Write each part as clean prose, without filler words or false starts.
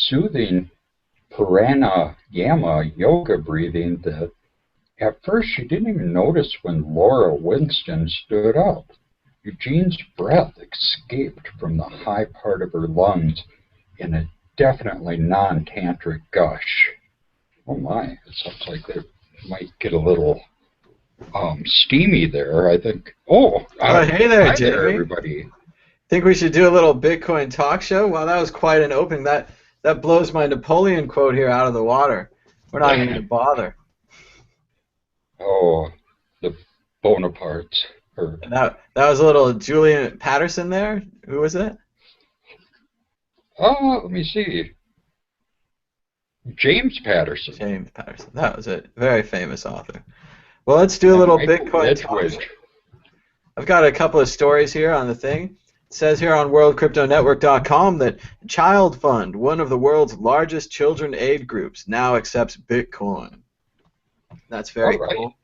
soothing pranayama yoga breathing that at first she didn't even notice when Laura Winston stood up. Eugene's breath escaped from the high part of her lungs in a definitely non-tantric gush. Oh my, it sounds like it might get a little steamy there, I think. Hey there, hi Jamie. there, everybody. Think we should do a little Bitcoin talk show? Well, that was quite an opening. That blows my Napoleon quote here out of the water. We're not even going to bother. Oh, the Bonapartes. That was a little Julian Patterson there. Who was it? Let me see. James Patterson. James Patterson. That was it. Very famous author. Well, let's do a little Bitcoin talk show. I've got a couple of stories here on the thing. It says here on WorldCryptoNetwork.com that Child Fund, one of the world's largest children aid groups, now accepts Bitcoin. That's very cool.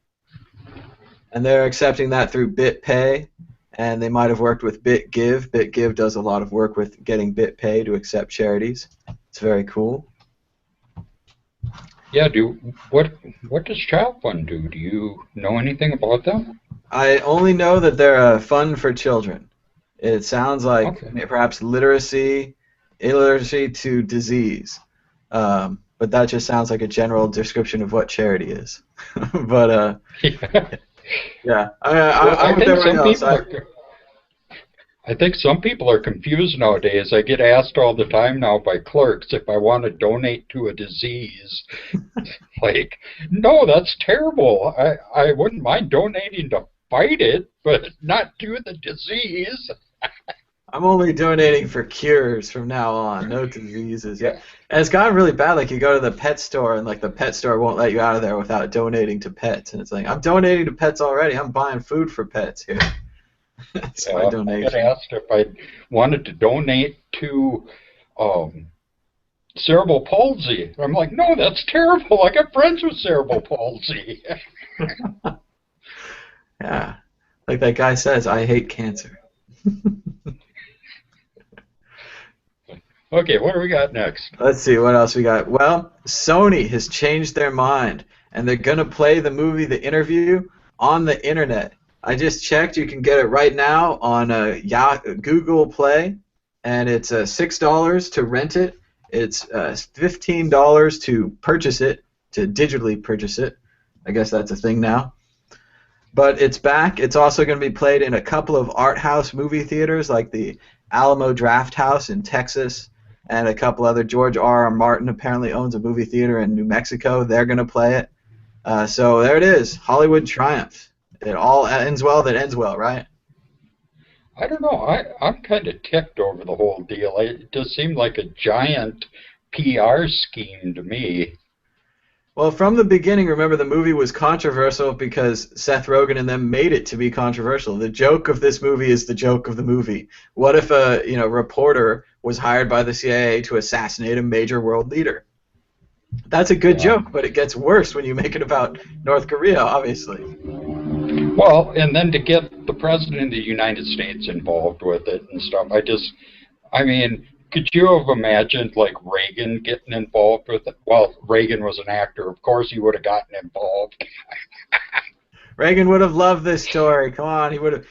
And they're accepting that through BitPay, and they might have worked with BitGive. BitGive does a lot of work with getting BitPay to accept charities. It's very cool. Yeah, what does Child Fund do? Do you know anything about them? I only know that they're a fund for children. It sounds like perhaps illiteracy to disease. But that just sounds like a general description of what charity is. But yeah, I'm with everyone else. I think some people are confused nowadays. I get asked all the time now by clerks if I want to donate to a disease. Like, no, that's terrible. I wouldn't mind donating to fight it, but not to the disease. I'm only donating for cures from now on, no diseases. Yeah, and it's gotten really bad. Like, you go to the pet store, and like the pet store won't let you out of there without donating to pets. And it's like, I'm donating to pets already. I'm buying food for pets here. That's my donation. I got asked if I wanted to donate to cerebral palsy. I'm like, no, that's terrible. I got friends with cerebral palsy. Yeah, like that guy says, I hate cancer. Okay, what do we got next? Let's see, what else we got? Well, Sony has changed their mind, and they're going to play the movie The Interview on the internet. I just checked. You can get it right now on Google Play, and it's $6 to rent it. It's $15 to purchase it, to digitally purchase it. I guess that's a thing now. But it's back. It's also going to be played in a couple of art house movie theaters, like the Alamo Drafthouse in Texas, and a couple other. George R.R. Martin apparently owns a movie theater in New Mexico. They're going to play it. So there it is. Hollywood triumph. It all ends well that ends well, right? I don't know. I'm kind of ticked over the whole deal. It just seemed like a giant PR scheme to me. Well, from the beginning, remember, the movie was controversial because Seth Rogen and them made it to be controversial. The joke of this movie is the joke of the movie. What if a reporter was hired by the CIA to assassinate a major world leader? That's a good joke, but it gets worse when you make it about North Korea, obviously. Well, and then to get the President of the United States involved with it and stuff, I mean, could you have imagined, like, Reagan getting involved with it? Well, Reagan was an actor. Of course he would have gotten involved. Reagan would have loved this story. Come on, he would have.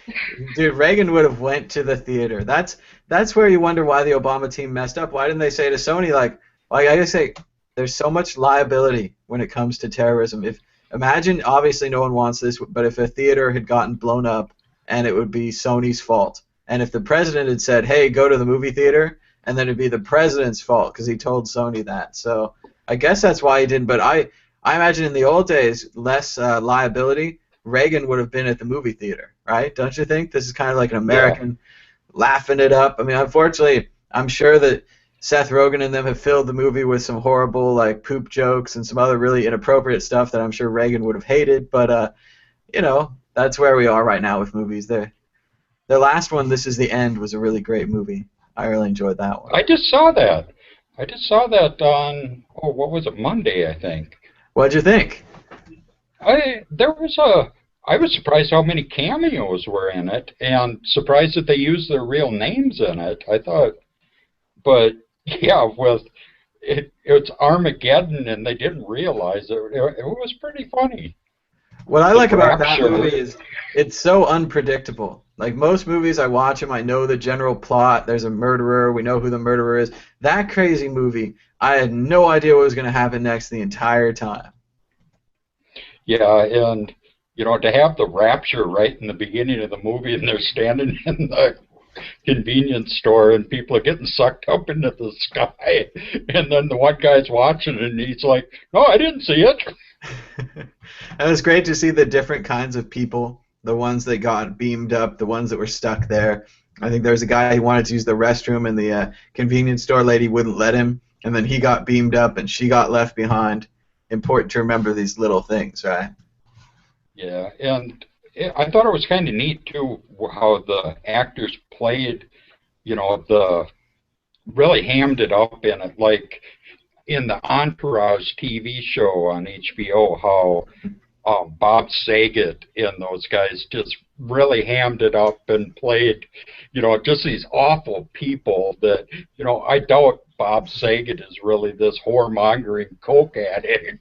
Dude, Reagan would have went to the theater. That's where you wonder why the Obama team messed up. Why didn't they say to Sony, like I gotta say, there's so much liability when it comes to terrorism. Imagine, obviously no one wants this, but if a theater had gotten blown up and it would be Sony's fault, and if the president had said, hey, go to the movie theater, and then it'd be the president's fault because he told Sony that. So I guess that's why he didn't, but I imagine in the old days, less liability, Reagan would have been at the movie theater, right? Don't you think? This is kind of like an American laughing it up. I mean, unfortunately, I'm sure that Seth Rogen and them have filled the movie with some horrible, like, poop jokes and some other really inappropriate stuff that I'm sure Reagan would have hated. But, that's where we are right now with movies. The last one, This Is the End, was a really great movie. I really enjoyed that one. I just saw that. On, what was it, Monday, I think. What'd you think? I was surprised how many cameos were in it, and surprised that they used their real names in it. I thought, but yeah, with it's Armageddon, and they didn't realize it. It was pretty funny. What I The like about that rapture. movie is it's so unpredictable. Like most movies, I watch them, I know the general plot. There's a murderer. We know who the murderer is. That crazy movie, I had no idea what was going to happen next the entire time. Yeah, and to have the rapture right in the beginning of the movie, and they're standing in the convenience store, and people are getting sucked up into the sky, and then the one guy's watching, and he's like, "No, I didn't see it." And it was great to see the different kinds of people, the ones that got beamed up, the ones that were stuck there. I think there was a guy who wanted to use the restroom, and the convenience store lady wouldn't let him, and then he got beamed up, and she got left behind. Important to remember these little things, right? Yeah, and I thought it was kind of neat too how the actors played, the really hammed it up in it, like in the Entourage TV show on HBO, how Bob Saget and those guys just really hammed it up and played, just these awful people that, I doubt Bob Saget is really this whoremongering coke addict.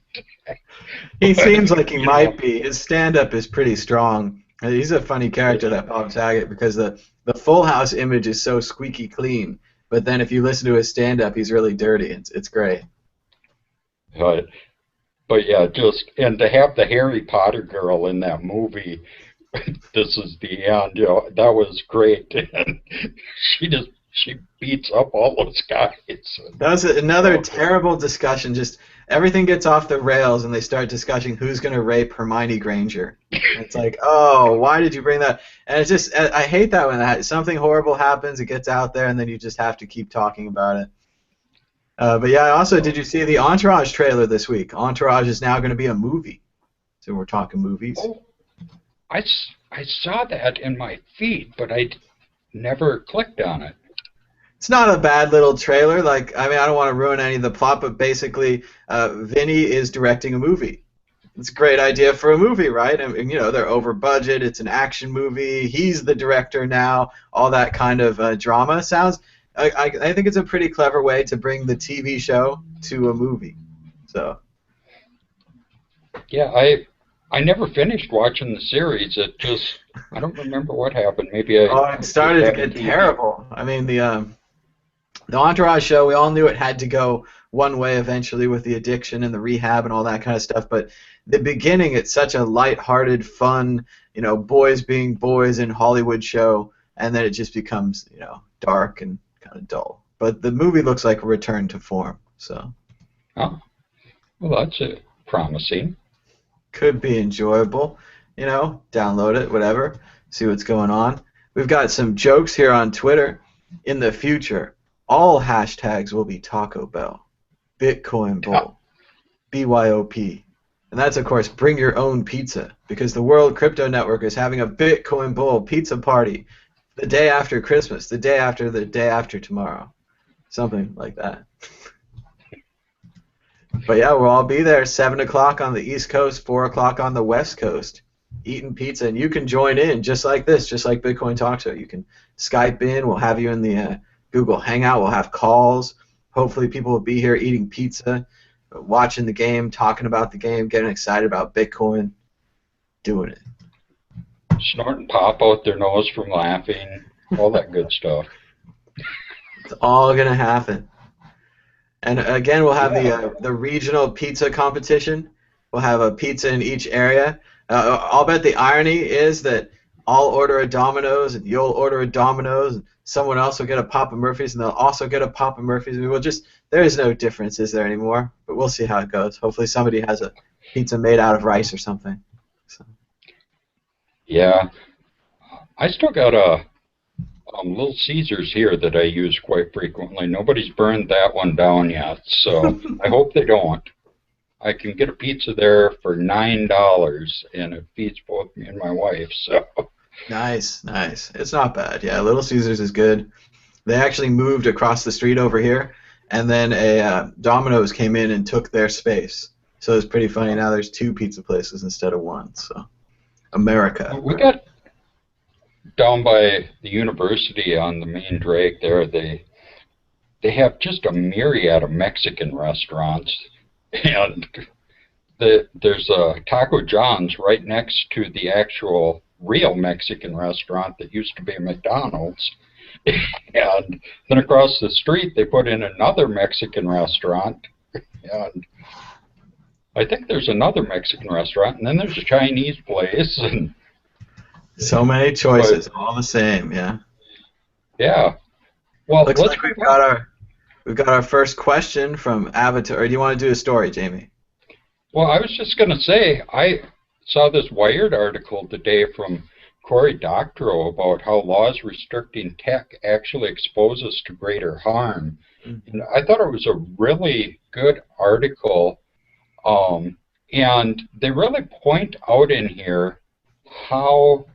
He seems like he might be. His stand-up is pretty strong. He's a funny character, that Bob Saget, because the Full House image is so squeaky clean, but then if you listen to his stand-up, he's really dirty. It's great. But yeah, and to have the Harry Potter girl in that movie, this is the end, that was great. And she beats up all those guys. That was another terrible discussion. Just everything gets off the rails, and they start discussing who's going to rape Hermione Granger. It's like, oh, why did you bring that? And it's just, I hate that when something horrible happens, it gets out there, and then you just have to keep talking about it. But yeah, also, did you see the Entourage trailer this week? Entourage is now going to be a movie. So we're talking movies. Oh, I saw that in my feed, but I never clicked on it. It's not a bad little trailer. I don't want to ruin any of the plot, but basically, Vinny is directing a movie. It's a great idea for a movie, right? And they're over budget. It's an action movie. He's the director now. All that kind of drama sounds. I think it's a pretty clever way to bring the TV show to a movie. So. Yeah, I never finished watching the series. I don't remember what happened. Maybe it started to get terrible. I mean, the Entourage show, we all knew it had to go one way eventually with the addiction and the rehab and all that kind of stuff. But the beginning, it's such a lighthearted, fun, boys being boys in Hollywood show, and then it just becomes, dark and kind of dull. But the movie looks like a return to form. So. Oh, well, that's promising. Could be enjoyable. Download it, whatever. See what's going on. We've got some jokes here on Twitter. In the future, all hashtags will be Taco Bell, Bitcoin Bowl, BYOP. And that's, of course, bring your own pizza, because the World Crypto Network is having a Bitcoin Bowl pizza party the day after Christmas, the day after tomorrow. Something like that. But yeah, we'll all be there, 7 o'clock on the East Coast, 4 o'clock on the West Coast, eating pizza. And you can join in just like this, just like Bitcoin Talk Show. You can Skype in. We'll have you in the Google Hangout. We'll have calls. Hopefully people will be here eating pizza, watching the game, talking about the game, getting excited about Bitcoin, doing it. Snorting pop out their nose from laughing, all that good stuff. It's all going to happen. And again, we'll have the regional pizza competition. We'll have a pizza in each area. I'll bet the irony is that I'll order a Domino's and you'll order a Domino's, and someone else will get a Papa Murphy's and they'll also get a Papa Murphy's. There is no difference, is there, anymore? But we'll see how it goes. Hopefully somebody has a pizza made out of rice or something. So. Yeah. I still got a Little Caesars here that I use quite frequently. Nobody's burned that one down yet, so I hope they don't. I can get a pizza there for $9, and it feeds both me and my wife. So nice. It's not bad. Yeah, Little Caesars is good. They actually moved across the street over here, and then a Domino's came in and took their space. So it's pretty funny. Now there's 2 pizza places instead of 1. So America. We got down by the university on the main drag there. they have just a myriad of Mexican restaurants, and there's a Taco John's right next to the actual real Mexican restaurant that used to be a McDonald's. And then across the street, they put in another Mexican restaurant, and I think there's another Mexican restaurant, and then there's a Chinese place, and so many choices, all the same, yeah. Yeah. Well, looks like we've got our first question from Avatar. Or do you want to do a story, Jamie? Well, I was just going to say, I saw this Wired article today from Cory Doctorow about how laws restricting tech actually expose us to greater harm. Mm-hmm. And I thought it was a really good article, and they really point out in here how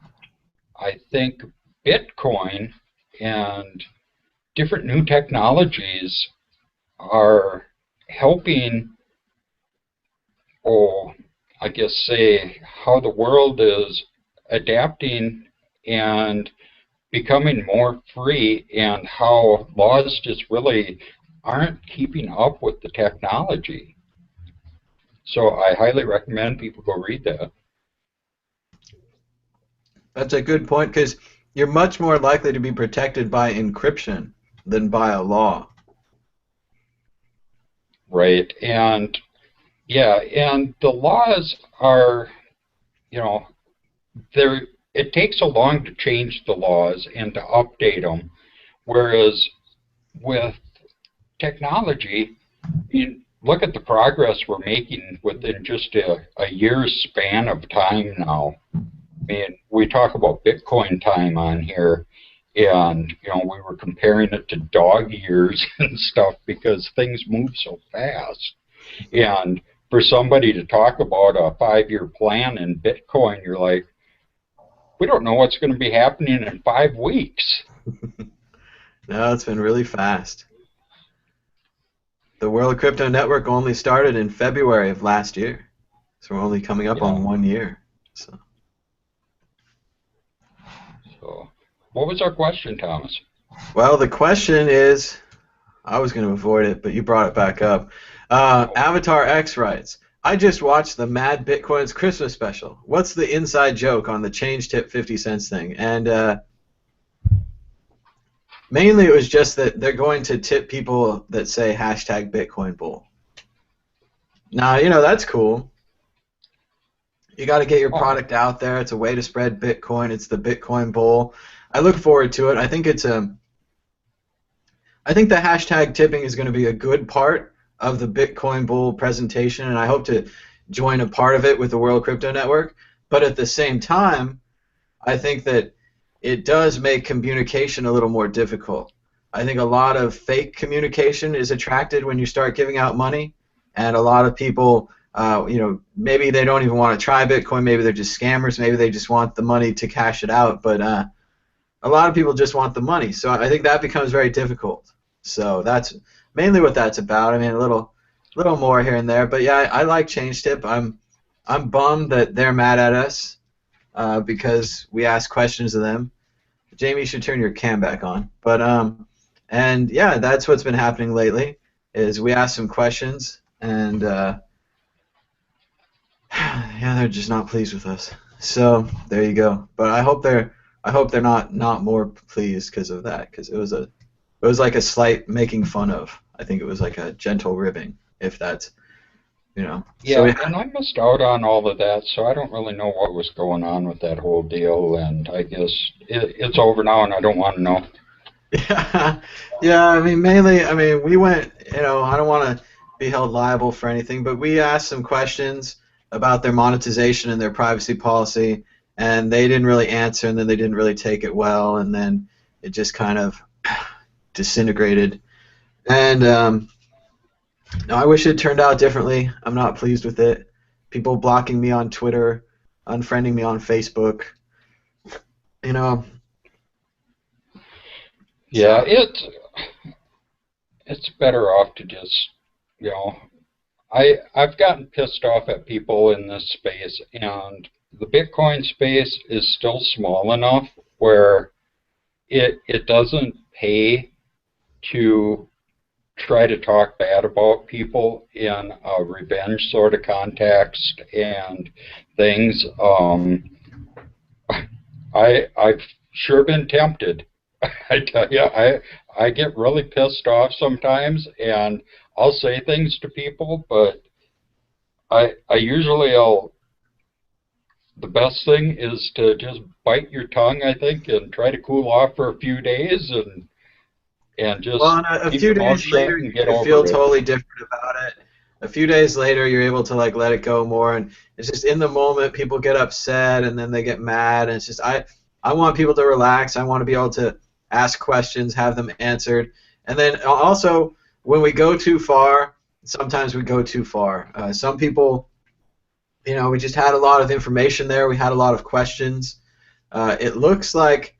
I think Bitcoin and different new technologies are helping, I guess say, how the world is adapting and becoming more free, and how laws just really aren't keeping up with the technology. So I highly recommend people go read that. That's a good point, because you're much more likely to be protected by encryption than by a law. Right, and yeah, and the laws are, it takes so long to change the laws and to update them, whereas with technology, look at the progress we're making within just a year's span of time now. I mean, we talk about Bitcoin time on here, and we were comparing it to dog years and stuff because things move so fast. And for somebody to talk about a 5-year plan in Bitcoin, you're like, we don't know what's going to be happening in 5 weeks. No, it's been really fast. The World Crypto Network only started in February of last year, so we're only coming up on 1 year. So, what was our question, Thomas? Well, the question is, I was going to avoid it, but you brought it back up. Avatar X writes, I just watched the Mad Bitcoin's Christmas special. What's the inside joke on the change tip 50 cents thing? And mainly it was just that they're going to tip people that say hashtag Bitcoin Bull. Now, that's cool. You got to get your product out there. It's a way to spread Bitcoin. It's the Bitcoin Bull. I look forward to it. I think I think the hashtag tipping is going to be a good part of the Bitcoin Bull presentation, and I hope to join a part of it with the World Crypto Network. But at the same time, I think that it does make communication a little more difficult. I think a lot of fake communication is attracted when you start giving out money, and a lot of people, maybe they don't even want to try Bitcoin, maybe they're just scammers, maybe they just want the money to cash it out, but a lot of people just want the money, so I think that becomes very difficult. So that's mainly what that's about. I mean, a little more here and there, but yeah, I like ChangeTip. I'm bummed that they're mad at us because we ask questions of them. Jamie, you should turn your cam back on. But and yeah, that's what's been happening lately. Is we ask some questions, and yeah, they're just not pleased with us. So there you go. But I hope they're not more pleased because of that, because it was like a slight making fun of. I think it was like a gentle ribbing, if that's, Yeah, so and I missed out on all of that, so I don't really know what was going on with that whole deal, and I guess it's over now, and I don't want to know. Yeah, I mean, mainly, we went, I don't want to be held liable for anything, but we asked some questions about their monetization and their privacy policy, and they didn't really answer, and then they didn't really take it well, and then it just kind of disintegrated. And no, I wish it turned out differently. I'm not pleased with it. People blocking me on Twitter, unfriending me on Facebook. Yeah, it's better off to just, I've gotten pissed off at people in this space, and the Bitcoin space is still small enough where it doesn't pay to try to talk bad about people in a revenge sort of context and things. I've sure been tempted. I tell you, I get really pissed off sometimes, and I'll say things to people, but I usually the best thing is to just bite your tongue, I think, and try to cool off for a few days and just Well, and a keep few your mouth days shut later, and get you feel over it. totally different about it. A few days later, you're able to like let it go more, and it's just in the moment people get upset and then they get mad, and it's just I want people to relax. I want to be able to ask questions, have them answered, and then also when we go too far, sometimes we go too far. Some people, we just had a lot of information there. We had a lot of questions. It looks like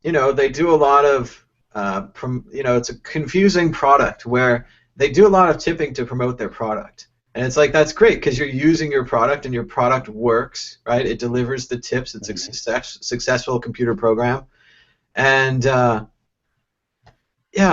they do a lot of it's a confusing product where they do a lot of tipping to promote their product. And it's like, that's great because you're using your product and your product works, right? It delivers the tips. It's a successful computer program. And yeah,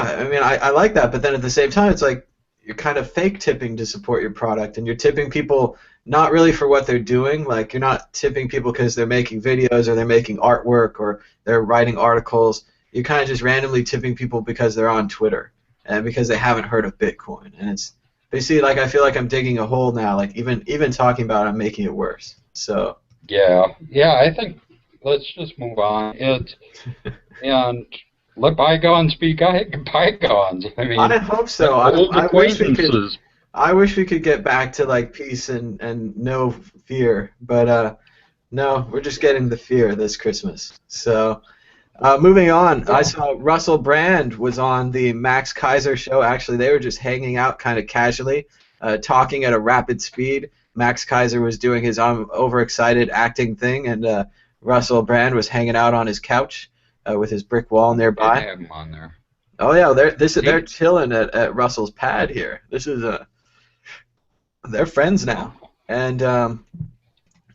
I mean, I like that. But then at the same time, it's like you're kind of fake tipping to support your product. And you're tipping people not really for what they're doing. Like, you're not tipping people because they're making videos or they're making artwork or they're writing articles. You're kind of just randomly tipping people because they're on Twitter and because they haven't heard of Bitcoin. And it's basically like I feel like I'm digging a hole now. Like even talking about it, I'm making it worse. So Yeah, I think let's just move on. And let bygones be bygones. I mean, I hope so. old I wish we could. acquaintances. I wish we could get back to like peace and no fear, but no, we're just getting the fear this Christmas. So moving on, I saw Russell Brand was on the Max Kaiser show. Actually, they were just hanging out kind of casually, talking at a rapid speed. Max Kaiser was doing his overexcited acting thing, and Russell Brand was hanging out on his couch with his brick wall nearby. Did have him on there. Oh yeah, they're chilling at Russell's pad here. This is they're friends now, and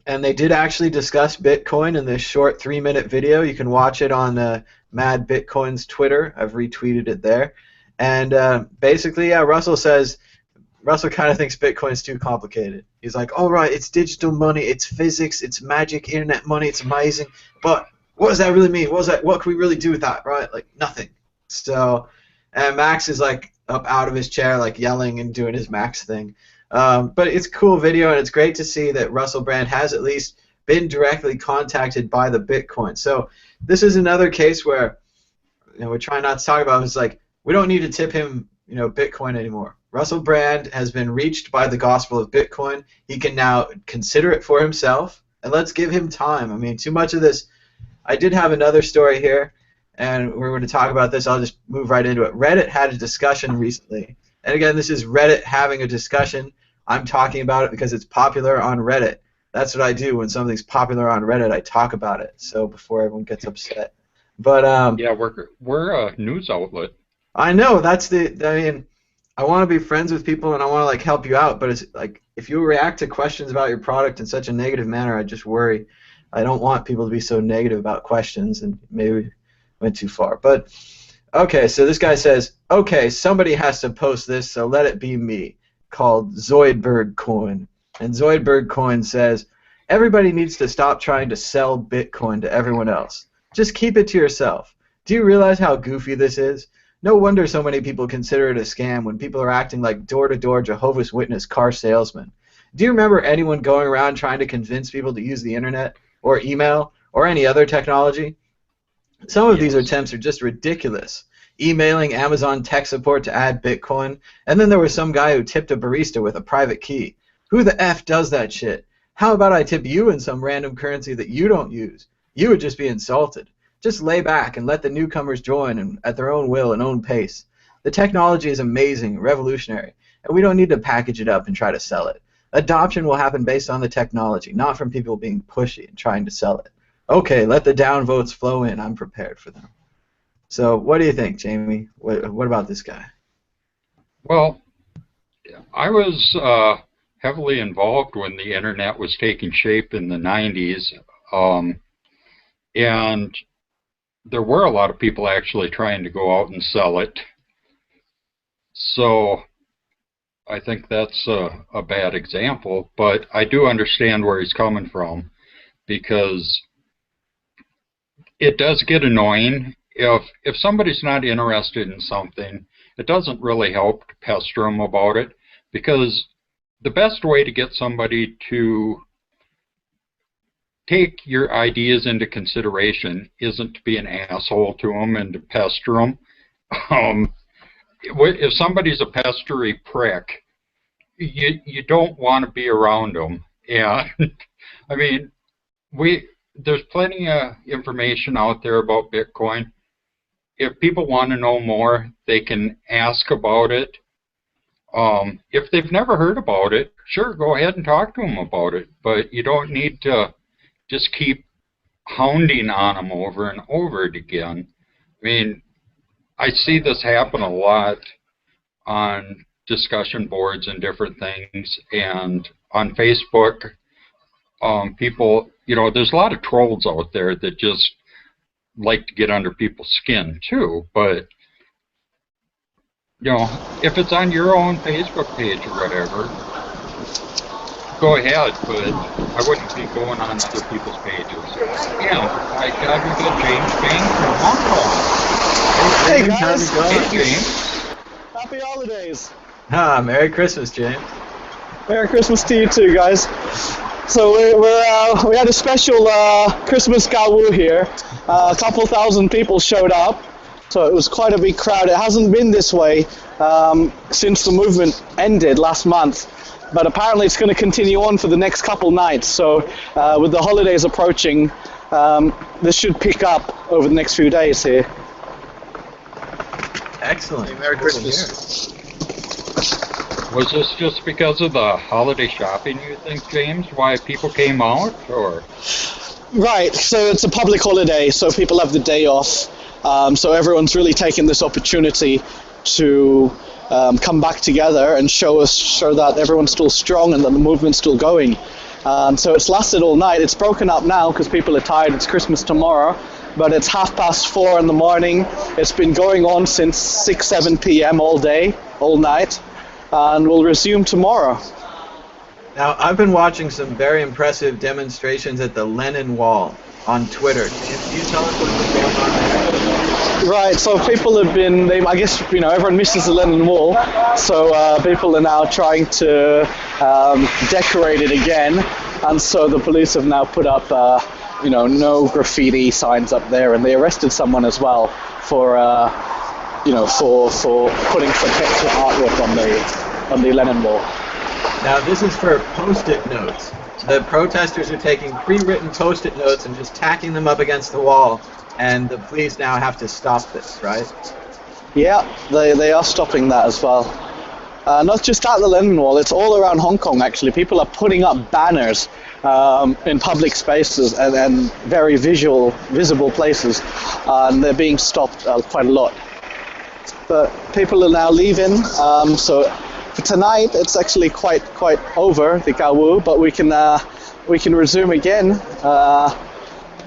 they did actually discuss Bitcoin in this short 3-minute video. You can watch it on Mad Bitcoin's Twitter. I've retweeted it there. And basically, yeah, Russell kind of thinks Bitcoin's too complicated. He's like, all right, it's digital money, it's physics, it's magic, internet money, it's amazing, but what does that really mean? What can we really do with that, right? Like, nothing. So, and Max is like up out of his chair, like yelling and doing his Max thing. But it's a cool video, and it's great to see that Russell Brand has at least been directly contacted by the Bitcoin. So this is another case where we're trying not to talk about it. It's like we don't need to tip him, Bitcoin anymore. Russell Brand has been reached by the gospel of Bitcoin. He can now consider it for himself, and let's give him time. I mean, too much of this. I did have another story here, and we're going to talk about this. I'll just move right into it. Reddit had a discussion recently. And again, this is Reddit having a discussion. I'm talking about it because it's popular on Reddit. That's what I do when something's popular on Reddit. I talk about it. So before everyone gets upset. But yeah, we're a news outlet. I know I mean, I want to be friends with people and I want to like help you out. But it's like if you react to questions about your product in such a negative manner, I just worry. I don't want people to be so negative about questions, and maybe we went too far. But okay, so this guy says, okay, somebody has to post this, so let it be me, called Zoidberg Coin. And Zoidberg Coin says, everybody needs to stop trying to sell Bitcoin to everyone else. Just keep it to yourself. Do you realize how goofy this is? No wonder so many people consider it a scam when people are acting like door-to-door Jehovah's Witness car salesmen. Do you remember anyone going around trying to convince people to use the internet or email or any other technology? Some of these attempts are just ridiculous. Emailing Amazon tech support to add Bitcoin, and then there was some guy who tipped a barista with a private key. Who the F does that shit? How about I tip you in some random currency that you don't use? You would just be insulted. Just lay back and let the newcomers join at their own will and own pace. The technology is amazing, revolutionary, and we don't need to package it up and try to sell it. Adoption will happen based on the technology, not from people being pushy and trying to sell it. Okay, let the downvotes flow in. I'm prepared for them. So what do you think, Jamie? What about this guy? Well, I was heavily involved when the internet was taking shape in the 90s, and there were a lot of people actually trying to go out and sell it. So I think that's a bad example, but I do understand where he's coming from because it does get annoying if somebody's not interested in something. It doesn't really help to pester them about it because the best way to get somebody to take your ideas into consideration isn't to be an asshole to them and to pester them. If somebody's a pestery prick, you don't want to be around them. And I mean, there's plenty of information out there about Bitcoin. If people want to know more, they can ask about it. If they've never heard about it, sure, go ahead and talk to them about it. But you don't need to just keep hounding on them over and over again. I mean, I see this happen a lot on discussion boards and different things, and on Facebook. People, there's a lot of trolls out there that just like to get under people's skin too, but if it's on your own Facebook page or whatever, go ahead, but I wouldn't be going on other people's pages. Yeah, I got James Bain from Hong Kong. Hey guys! Hey James. Happy holidays! Merry Christmas, James. Merry Christmas to you too, guys. So we had a special Christmas Gawu here. A couple thousand people showed up, so it was quite a big crowd. It hasn't been this way since the movement ended last month, but apparently it's going to continue on for the next couple nights. So with the holidays approaching, this should pick up over the next few days here. Excellent. Merry Christmas. Was this just because of the holiday shopping, you think, James, why people came out, or? Right, so it's a public holiday, so people have the day off. So everyone's really taken this opportunity to come back together and show that everyone's still strong and that the movement's still going. So it's lasted all night. It's broken up now because people are tired. It's Christmas tomorrow, but it's 4:30 in the morning. It's been going on since 6, 7 p.m. all day, all night, and we'll resume tomorrow. Now, I've been watching some very impressive demonstrations at the Lenin Wall on Twitter. Can you tell us what's going on there? Right, so people have been, I guess, everyone misses the Lenin Wall, so people are now trying to decorate it again, and so the police have now put up, no graffiti signs up there, and they arrested someone as well for putting some picture artwork on the Lenin Wall. Now, this is for Post-it notes. The protesters are taking pre-written Post-it notes and just tacking them up against the wall, and the police now have to stop this, right? Yeah, they are stopping that as well. Not just at the Lenin Wall, it's all around Hong Kong, actually. People are putting up banners in public spaces and very visible places, and they're being stopped quite a lot. But people are now leaving, so for tonight it's actually quite over, the Gawu, but we can resume again.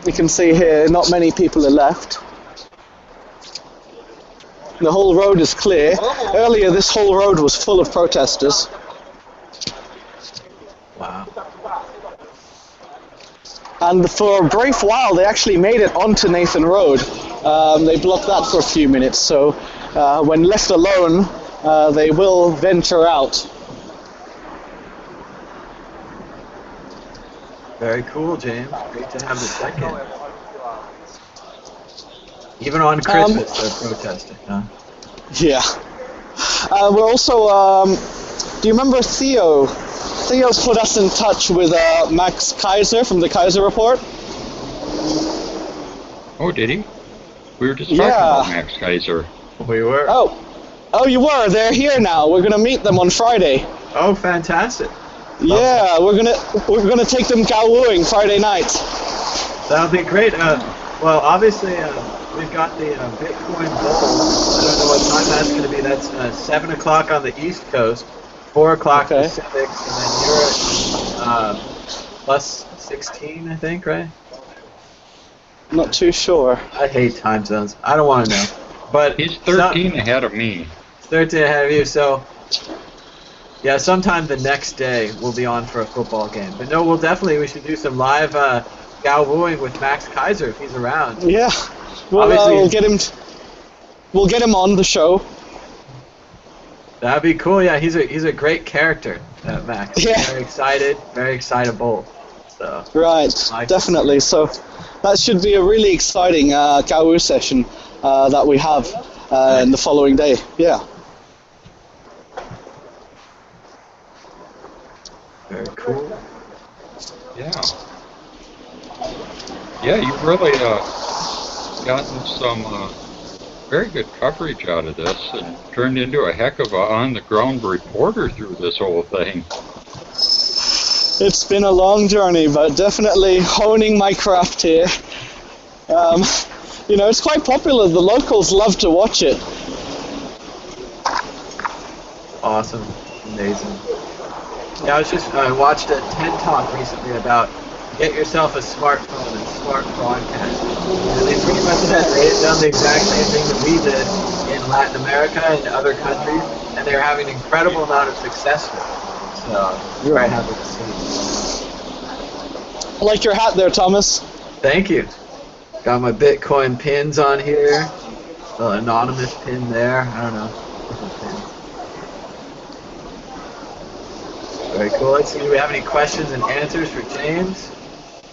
We can see here not many people are left. The whole road is clear. Earlier this whole road was full of protesters. Wow. And for a brief while they actually made it onto Nathan Road. They blocked that for a few minutes, so when left alone, they will venture out. Very cool, James. Great to have the second. Even on Christmas, they're protesting, huh? Yeah. We're also, do you remember Theo? Theo put us in touch with Max Kaiser from the Kaiser Report. Oh, did he? We were just talking about Max Kaiser. We were. Oh, you were. They're here now. We're gonna meet them on Friday. Oh, fantastic. Yeah, we're gonna take them Gawu-ing Friday night. That'll be great. Well, obviously, we've got the Bitcoin Bowl. I don't know what time that's going to be. That's 7 o'clock on the East Coast, 4 o'clock Pacific, and then you're at plus 16, I think, right? Not too sure. I hate time zones. I don't want to know. But he's 13 ahead of me. 13 ahead of you. So, yeah, sometime the next day we'll be on for a football game. But no, we should do some live Gao Wuing with Max Kaiser if he's around. Yeah, we'll get him. We'll get him on the show. That'd be cool. Yeah, he's a great character, Max. Yeah. Very excitable. So. Right, definitely. So that should be a really exciting Gao Wu session that we have in the following day. Yeah. Very cool. Yeah. Yeah, you've really gotten some very good coverage out of this and turned into a heck of a on-the-ground reporter through this whole thing. It's been a long journey, but definitely honing my craft here. You know, it's quite popular. The locals love to watch it. Awesome. Amazing. Yeah, I watched a TED Talk recently about get yourself a smartphone and smart broadcasting. And they pretty much said they had done the exact same thing that we did in Latin America and other countries, and they were having an incredible amount of success with it. So, very happy to see. I like your hat there, Thomas. Thank you. Got my Bitcoin pins on here. The anonymous pin there. I don't know. Different pins. Very cool. Let's see. Do we have any questions and answers for James?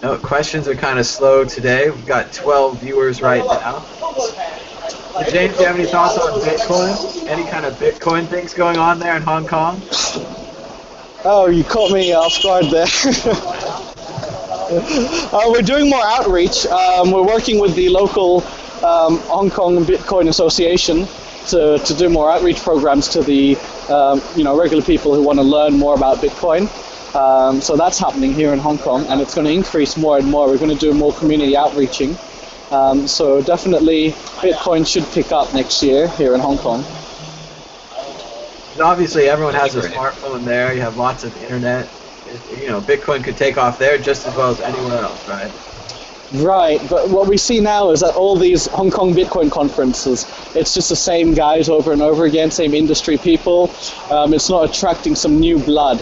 No, questions are kind of slow today. We've got 12 viewers right now. So James, do you have any thoughts on Bitcoin? Any kind of Bitcoin things going on there in Hong Kong? Oh, you caught me off guard there. We're doing more outreach. We're working with the local Hong Kong Bitcoin Association to do more outreach programs to the regular people who want to learn more about Bitcoin. So that's happening here in Hong Kong, and it's going to increase more and more. We're going to do more community outreaching. So definitely Bitcoin should pick up next year here in Hong Kong. And obviously everyone has a smartphone there. You have lots of internet. You know, Bitcoin could take off there just as well as anywhere else, right? Right, but what we see now is that all these Hong Kong Bitcoin conferences, it's just the same guys over and over again, same industry people. It's not attracting some new blood.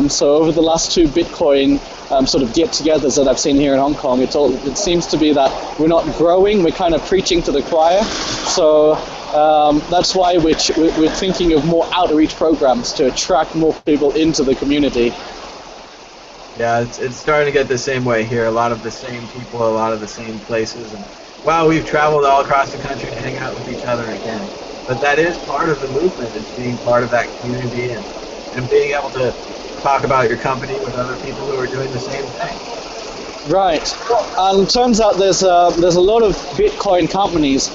So over the last two Bitcoin sort of get-togethers that I've seen here in Hong Kong, it seems to be that we're not growing, we're kind of preaching to the choir. So that's why we're thinking of more outreach programs to attract more people into the community. Yeah, it's starting to get the same way here. A lot of the same people, a lot of the same places. And wow, we've traveled all across the country to hang out with each other again. But that is part of the movement, is being part of that community and being able to talk about your company with other people who are doing the same thing. Right, and it turns out there's a lot of Bitcoin companies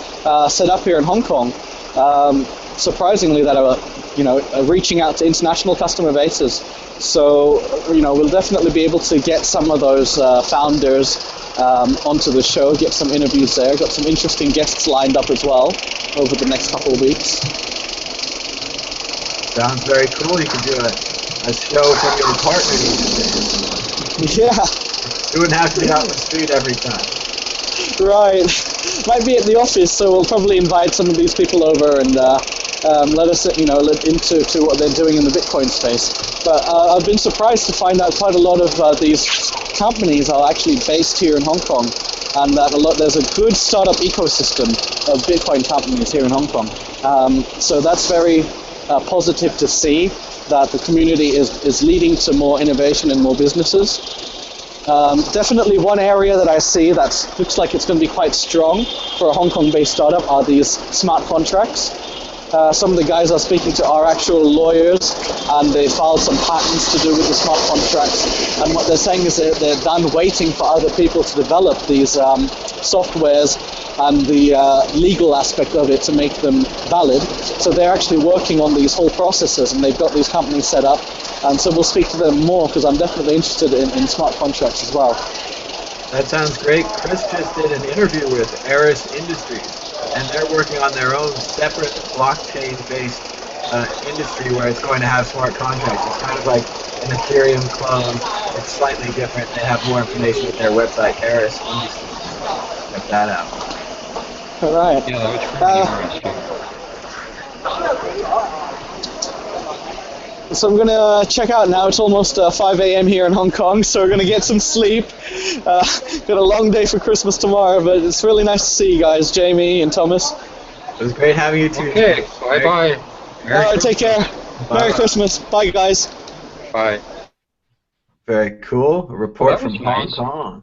set up here in Hong Kong, surprisingly, that are reaching out to international customer bases. So we'll definitely be able to get some of those founders onto the show, get some interviews there. Got some interesting guests lined up as well over the next couple of weeks. Sounds very cool. You could do a show from your apartment even days. Yeah. You wouldn't have to be out in the street every time. Right. Might be at the office, so we'll probably invite some of these people over and let us, into what they're doing in the Bitcoin space. But I've been surprised to find out quite a lot of these companies are actually based here in Hong Kong, and that there's a good startup ecosystem of Bitcoin companies here in Hong Kong. So that's very positive to see that the community is leading to more innovation and more businesses. Definitely one area that I see that looks like it's going to be quite strong for a Hong Kong-based startup are these smart contracts. Some of the guys I'm speaking to are actual lawyers, and they filed some patents to do with the smart contracts. And what they're saying is that they're done waiting for other people to develop these softwares and the legal aspect of it to make them valid. So they're actually working on these whole processes, and they've got these companies set up. And so we'll speak to them more, because I'm definitely interested in smart contracts as well. That sounds great. Chris just did an interview with Eris Industries, and they're working on their own separate blockchain-based industry where it's going to have smart contracts. It's kind of like an Ethereum clone. It's slightly different. They have more information at their website, Eris Industries. Check that out. All right. Yeah, that was pretty interesting. so I'm gonna check out now. It's almost 5 a.m. here in Hong Kong, so we're gonna get some sleep. Got a long day for Christmas tomorrow, but it's really nice to see you guys, Jamie and Thomas. It was great having you too. Okay, bye-bye. All right, take care. Bye. Merry Christmas. Bye, guys. Bye. Very cool. A report Well, that from was Hong nice. Kong.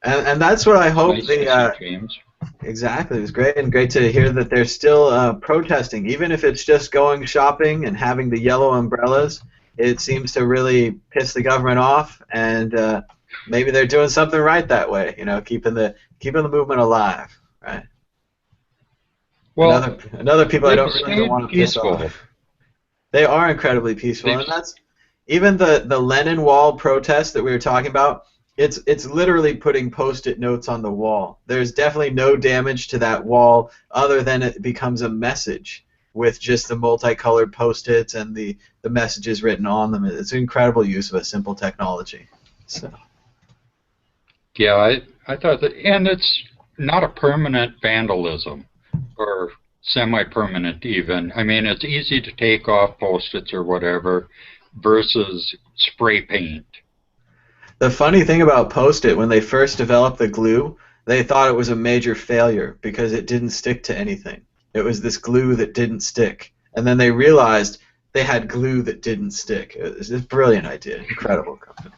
And that's what I hope Nice the to see James. exactly. It was great, and great to hear that they're still protesting, even if it's just going shopping and having the yellow umbrellas. It seems to really piss the government off, and maybe they're doing something right that way. You know, keeping the movement alive, right? Well, another people I don't really stayed want to piss peaceful. off. They are incredibly peaceful, They've- and that's even the Lenin Wall protest that we were talking about. It's literally putting Post-it notes on the wall. There's definitely no damage to that wall other than it becomes a message with just the multicolored Post-its and the messages written on them. It's an incredible use of a simple technology. So. Yeah, I thought that, and it's not a permanent vandalism, or semi-permanent even. I mean, it's easy to take off Post-its or whatever versus spray paint. The funny thing about Post-it, when they first developed the glue, they thought it was a major failure because it didn't stick to anything. It was this glue that didn't stick. And then they realized they had glue that didn't stick. It was a brilliant idea. Incredible company.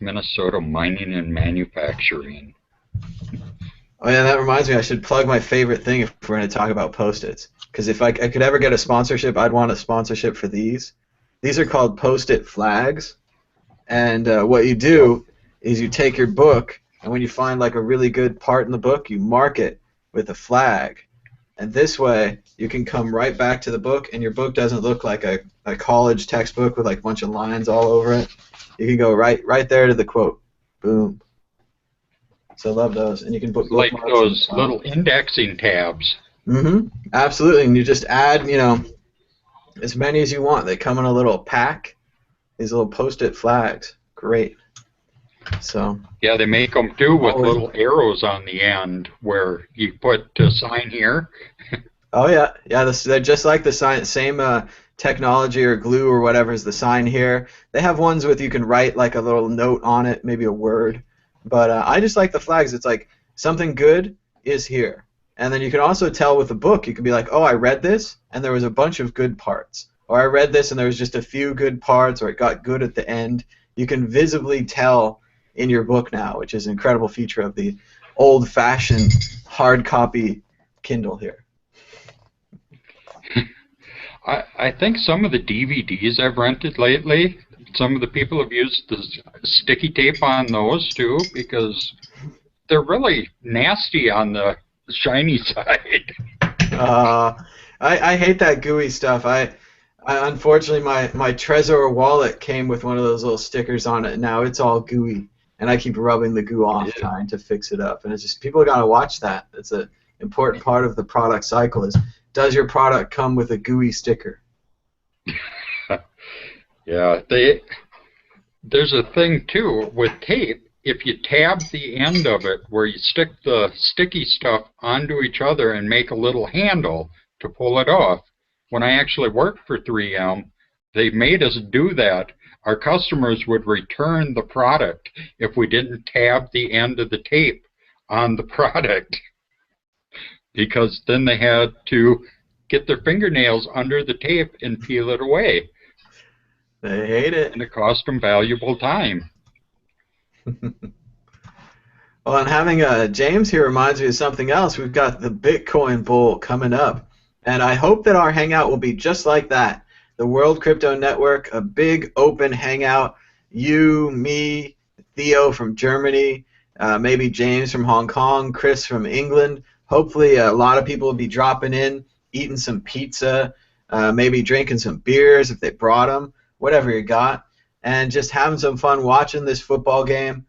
Minnesota Mining and Manufacturing. Oh yeah, that reminds me, I should plug my favorite thing if we're going to talk about Post-its. Because if I could ever get a sponsorship, I'd want a sponsorship for these. These are called Post-it flags. And what you do is you take your book, and when you find like a really good part in the book, you mark it with a flag. And this way, you can come right back to the book, and your book doesn't look like a college textbook with like a bunch of lines all over it. You can go right there to the quote. Boom. So I love those, and you can put Like bookmarks those on. little indexing tabs. Mm-hmm. Absolutely, and you just add, as many as you want. They come in a little pack. These little Post-it flags. Great. So. Yeah, they make them too with Always. little arrows on the end where you put to sign here. Oh yeah, yeah. They're just like the sign, same technology or glue or whatever is the sign here. They have ones with you can write like a little note on it, maybe a word. But I just like the flags. It's like something good is here, and then you can also tell with the book. You can be like, oh, I read this, and there was a bunch of good parts, or I read this and there was just a few good parts, or it got good at the end. You can visibly tell in your book now, which is an incredible feature of the old-fashioned hard copy Kindle here. I think some of the DVDs I've rented lately, some of the people have used the sticky tape on those too, because they're really nasty on the shiny side. I hate that gooey stuff. I unfortunately my Trezor wallet came with one of those little stickers on it, and now it's all gooey, and I keep rubbing the goo off trying to fix it up. And it's just people gotta watch that. It's an important part of the product cycle. Is does your product come with a gooey sticker? Yeah, there's a thing too with tape. If you tab the end of it where you stick the sticky stuff onto each other and make a little handle to pull it off, when I actually worked for 3M, they made us do that. Our customers would return the product if we didn't tab the end of the tape on the product, because then they had to get their fingernails under the tape and peel it away. They hate it. And it cost them valuable time. Well, and having James here reminds me of something else. We've got the Bitcoin Bowl coming up, and I hope that our hangout will be just like that. The World Crypto Network, a big open hangout. You, me, Theo from Germany, maybe James from Hong Kong, Chris from England. Hopefully a lot of people will be dropping in, eating some pizza, maybe drinking some beers if they brought them, whatever you got, and just having some fun watching this football game.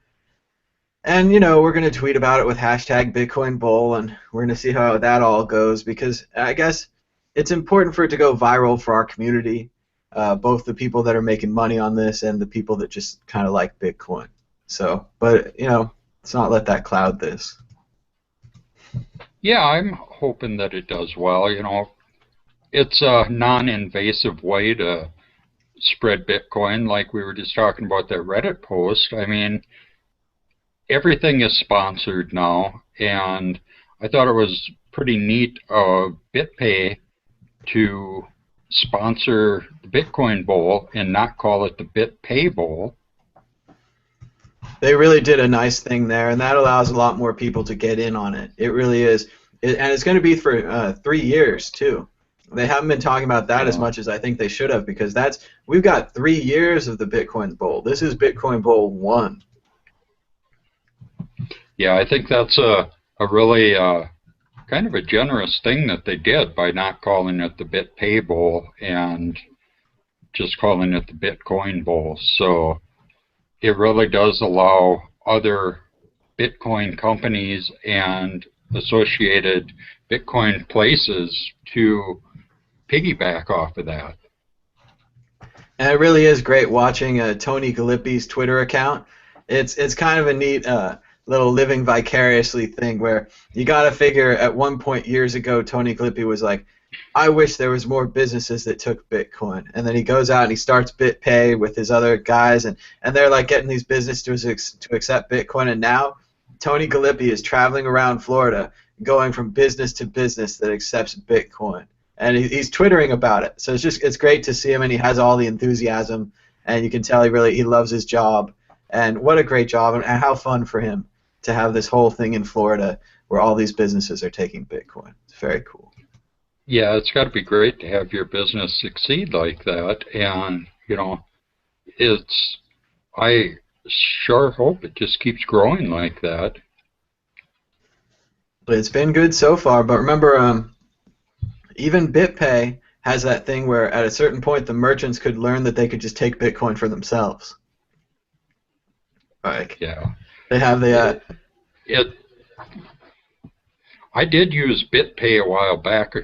And, we're going to tweet about it with hashtag Bitcoin Bowl, and we're going to see how that all goes, because I guess it's important for it to go viral for our community, both the people that are making money on this and the people that just kind of like Bitcoin. So, but, let's not let that cloud this. Yeah, I'm hoping that it does well. it's a non-invasive way to spread Bitcoin, like we were just talking about that Reddit post. I mean, everything is sponsored now, and I thought it was pretty neat of BitPay to sponsor the Bitcoin Bowl and not call it the BitPay Bowl. They really did a nice thing there, and that allows a lot more people to get in on it. It really is. And it's going to be for 3 years, too. They haven't been talking about that as much as I think they should have, because we've got 3 years of the Bitcoin Bowl. This is Bitcoin Bowl 1. Yeah, I think that's a really kind of a generous thing that they did by not calling it the BitPay Bowl and just calling it the Bitcoin Bowl. So it really does allow other Bitcoin companies and associated Bitcoin places to piggyback off of that. And it really is great watching Tony Gallippi's Twitter account. It's kind of a neat little living vicariously thing where you got to figure at one point years ago Tony Gallippi was like, I wish there was more businesses that took Bitcoin. And then he goes out and he starts BitPay with his other guys, and they're like getting these businesses to accept Bitcoin. And now Tony Gallippi is traveling around Florida going from business to business that accepts Bitcoin. And he's twittering about it. So it's great to see him, and he has all the enthusiasm, and you can tell he loves his job. And what a great job, and how fun for him to have this whole thing in Florida where all these businesses are taking Bitcoin. It's very cool. Yeah, it's got to be great to have your business succeed like that, and I sure hope it just keeps growing like that. But it's been good so far. But remember, even BitPay has that thing where at a certain point the merchants could learn that they could just take Bitcoin for themselves. Like, yeah, they have the. I did use BitPay a while back.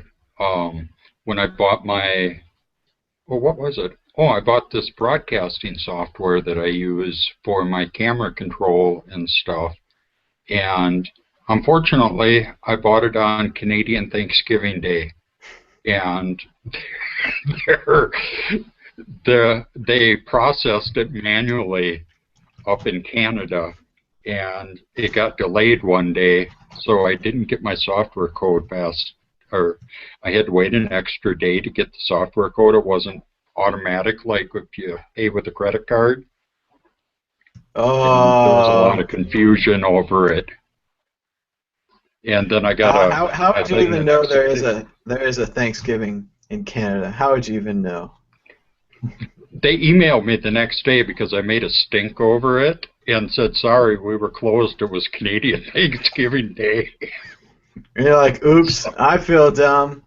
When I bought what was it? Oh, I bought this broadcasting software that I use for my camera control and stuff. And unfortunately, I bought it on Canadian Thanksgiving Day. And they processed it manually up in Canada, and it got delayed one day, so I didn't get my software code fast. Or I had to wait an extra day to get the software code. It wasn't automatic like if you pay with a credit card. Oh. And there was a lot of confusion over it. And then I got how would you even know there is a Thanksgiving in Canada? How would you even know? They emailed me the next day because I made a stink over it and said, sorry, we were closed. It was Canadian Thanksgiving Day. And you're like, oops, I feel dumb.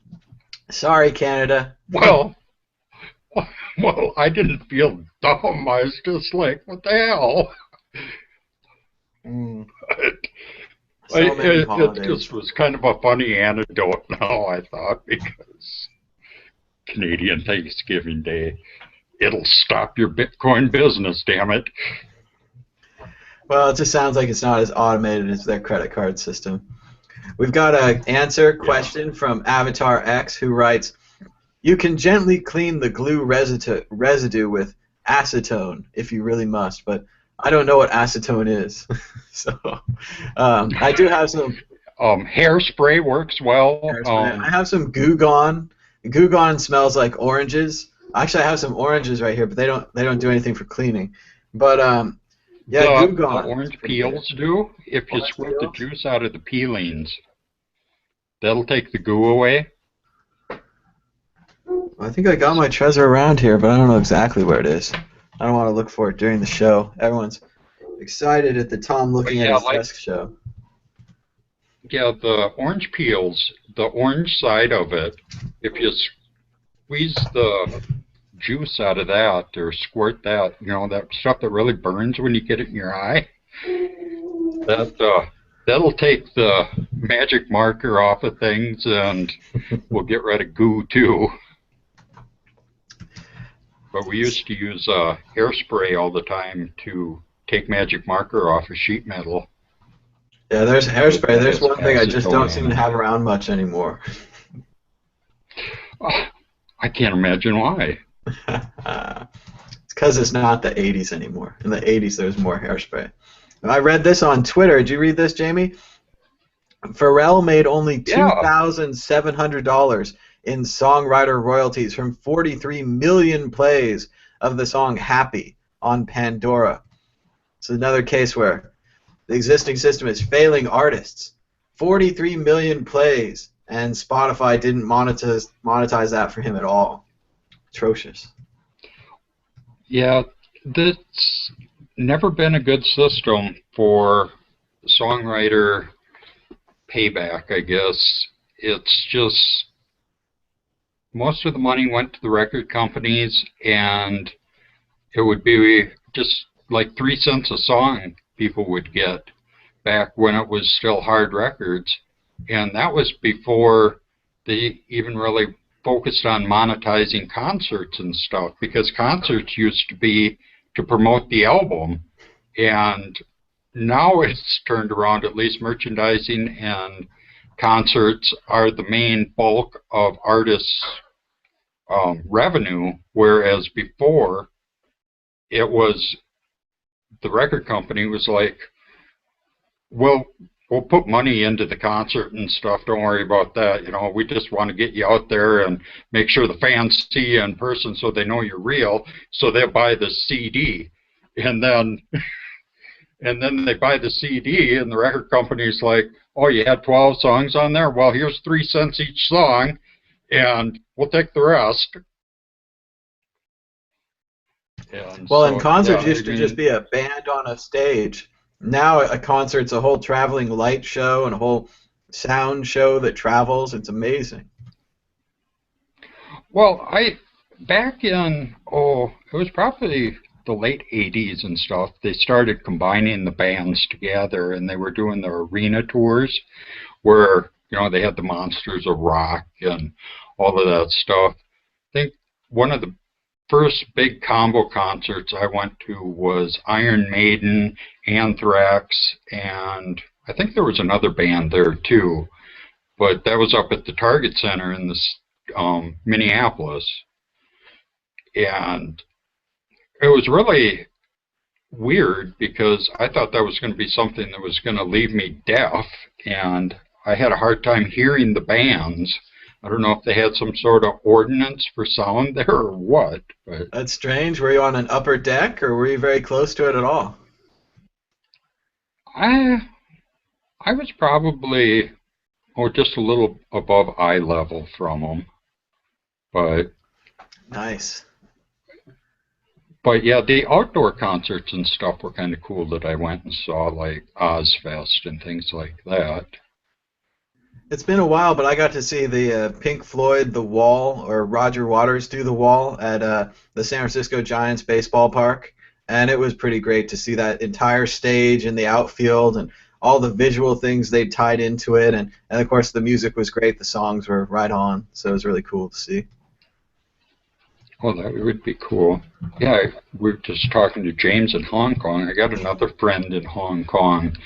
Sorry, Canada. Well, I didn't feel dumb. I was just like, what the hell? It just was kind of a funny anecdote now, I thought, because Canadian Thanksgiving Day, it'll stop your Bitcoin business, damn it. Well, it just sounds like it's not as automated as their credit card system. We've got an question from Avatar X, who writes, you can gently clean the glue residue with acetone if you really must, but I don't know what acetone is. So I do have some... hairspray works well. I have some Goo Gone. Goo Gone smells like oranges. Actually, I have some oranges right here, but they don't do anything for cleaning. But yeah, Goo Gone. The orange peels do. If you squirt the juice out of the peelings, that'll take the goo away. I think I got my treasure around here, but I don't know exactly where it is. I don't want to look for it during the show. Everyone's excited at the Tom looking at his desk show. Yeah, the orange peels, the orange side of it, if you squeeze the juice out of that or squirt that, that stuff that really burns when you get it in your eye, that'll take the magic marker off of things, and we'll get rid of goo too. But we used to use hairspray all the time to take magic marker off of sheet metal. Yeah, there's hairspray. There's one thing I just don't seem to have around much anymore. I can't imagine why. It's because it's not the 80s anymore. In the 80s, there was more Hairspray. I read this on Twitter. Did you read this, Jamie? Pharrell made only Yeah. $2,700 in songwriter royalties from 43 million plays of the song Happy on Pandora. It's another case where the existing system is failing artists. 43 million plays, and Spotify didn't monetize that for him at all. Atrocious. Yeah, that's never been a good system for songwriter payback, I guess. It's just most of the money went to the record companies, and it would be just like 3 cents a song people would get back when it was still hard records. And that was before they even really focused on monetizing concerts and stuff, because concerts used to be to promote the album, and now it's turned around. At least merchandising and concerts are the main bulk of artists' revenue, whereas before it was the record company was like, we'll put money into the concert and stuff. Don't worry about that. You know, we just want to get you out there and make sure the fans see you in person so they know you're real. So they'll buy the CD, and then they buy the CD, and the record company's like, oh, you had 12 songs on there? Well, here's 3 cents each song, and we'll take the rest. And well, so, and concerts yeah, used to just be a band on a stage. Now a concert's a whole traveling light show and a whole sound show that travels. It's amazing. Well, back in, it was probably the late 80s and stuff, they started combining the bands together, and they were doing the arena tours where, you know, they had the Monsters of Rock and all of that stuff. I think one of the first big combo concerts I went to was Iron Maiden, Anthrax, and I think there was another band there too, but that was up at the Target Center in Minneapolis, and it was really weird because I thought that was going to be something that was going to leave me deaf, and I had a hard time hearing the bands. I don't know if they had some sort of ordinance for sound there or what. But that's strange. Were you on an upper deck, or were you very close to it at all? I was probably just a little above eye level from them. But nice. But yeah, the outdoor concerts and stuff were kind of cool that I went and saw, like Ozfest and things like that. It's been a while, but I got to see the Pink Floyd The Wall, or Roger Waters do The Wall at the San Francisco Giants baseball park, and it was pretty great to see that entire stage in the outfield and all the visual things they tied into it, and of course the music was great, the songs were right on, so it was really cool to see. Well, that would be cool. Yeah, we were just talking to James in Hong Kong. I got another friend in Hong Kong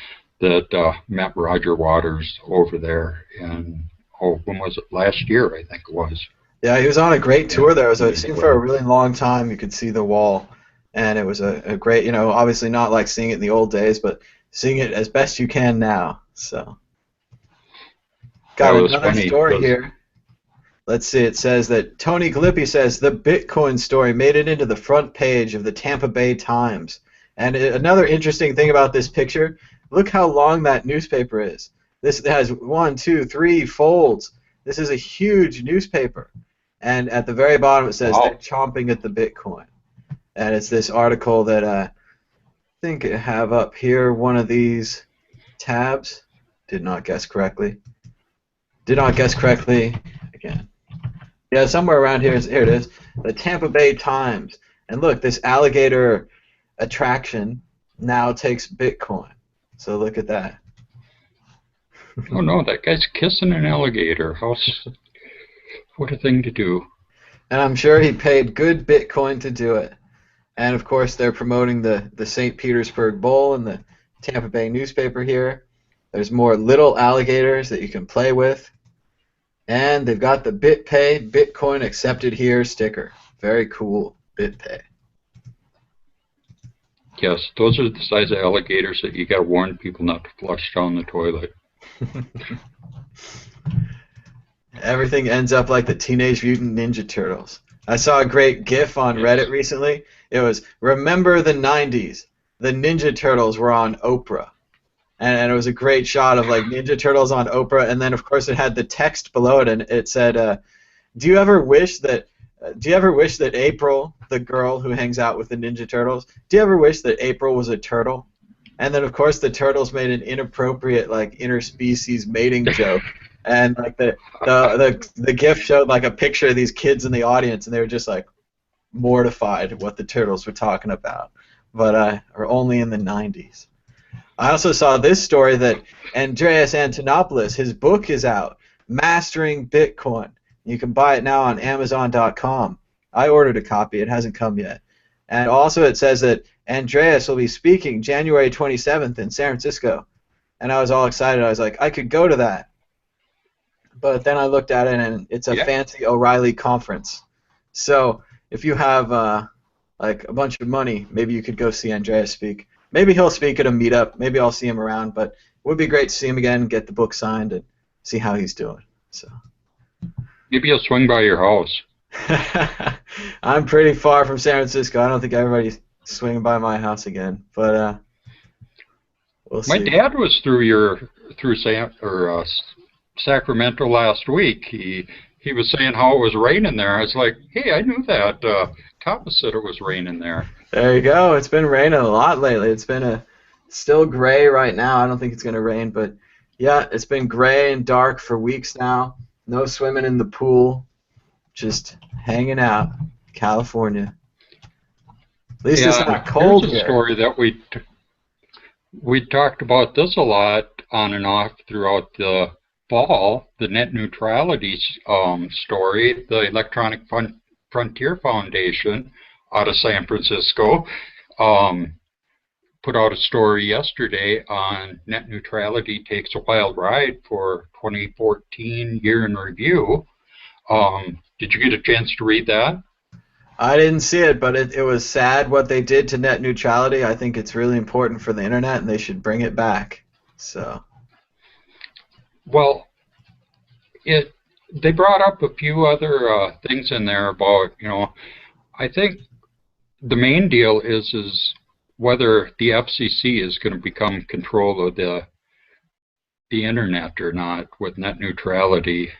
that met Roger Waters over there, and when was it? Last year, I think it was. Yeah, he was on a great tour there. It seemed for a really long time you could see The Wall, and it was a great, you know, obviously not like seeing it in the old days, but seeing it as best you can now. So, got another story here. Let's see, it says that Tony Galippi says the Bitcoin story made it into the front page of the Tampa Bay Times. And another interesting thing about this picture, look how long that newspaper is. This has 1, 2, 3 folds. This is a huge newspaper. And at the very bottom it says they're chomping at the Bitcoin. And it's this article that I think I have up here, one of these tabs. Did not guess correctly. Did not guess correctly. Again. Yeah, somewhere around here it is. The Tampa Bay Times. And look, this alligator attraction now takes Bitcoin. So look at that. Oh no, that guy's kissing an alligator. What a thing to do. And I'm sure he paid good Bitcoin to do it. And of course they're promoting the St. Petersburg Bowl in the Tampa Bay newspaper here. There's more little alligators that you can play with. And they've got the BitPay Bitcoin accepted here sticker. Very cool, BitPay. Yes, those are the size of alligators that you got to warn people not to flush down the toilet. Everything ends up like the Teenage Mutant Ninja Turtles. I saw a great GIF on Reddit recently. It was, remember the 90s. The Ninja Turtles were on Oprah. And it was a great shot of like Ninja Turtles on Oprah, and then of course it had the text below it, and it said, "Do you ever wish that April, the girl who hangs out with the Ninja Turtles, do you ever wish that April was a turtle?" And then of course the turtles made an inappropriate like interspecies mating joke, and like the GIF showed like a picture of these kids in the audience, and they were just like mortified at what the turtles were talking about, but are only in the 90s. I also saw this story that Andreas Antonopoulos, his book is out, Mastering Bitcoin. You can buy it now on Amazon.com. I ordered a copy. It hasn't come yet. And also it says that Andreas will be speaking January 27th in San Francisco. And I was all excited. I was like, I could go to that. But then I looked at it, and it's a fancy O'Reilly conference. So if you have like a bunch of money, maybe you could go see Andreas speak. Maybe he'll speak at a meetup. Maybe I'll see him around. But it would be great to see him again, get the book signed, and see how he's doing. So maybe he'll swing by your house. I'm pretty far from San Francisco. I don't think everybody's swinging by my house again. But we'll see. My dad was through Sacramento last week. He was saying how it was raining there. I was like, hey, I knew that. Thomas said it was raining there. There you go. It's been raining a lot lately. It's been still gray right now. I don't think it's going to rain, but yeah, it's been gray and dark for weeks now. No swimming in the pool. Just hanging out. California. At least it's not cold here. Here's a story that we talked about this a lot on and off throughout the fall. The net neutrality story, the Electronic Frontier Foundation out of San Francisco put out a story yesterday on net neutrality takes a wild ride for 2014 year in review. Did you get a chance to read that? I didn't see it, but it was sad what they did to net neutrality. I think it's really important for the internet, and they should bring it back. So. Well, they brought up a few other things in there about, I think the main deal is whether the FCC is going to become control of the internet or not with net neutrality.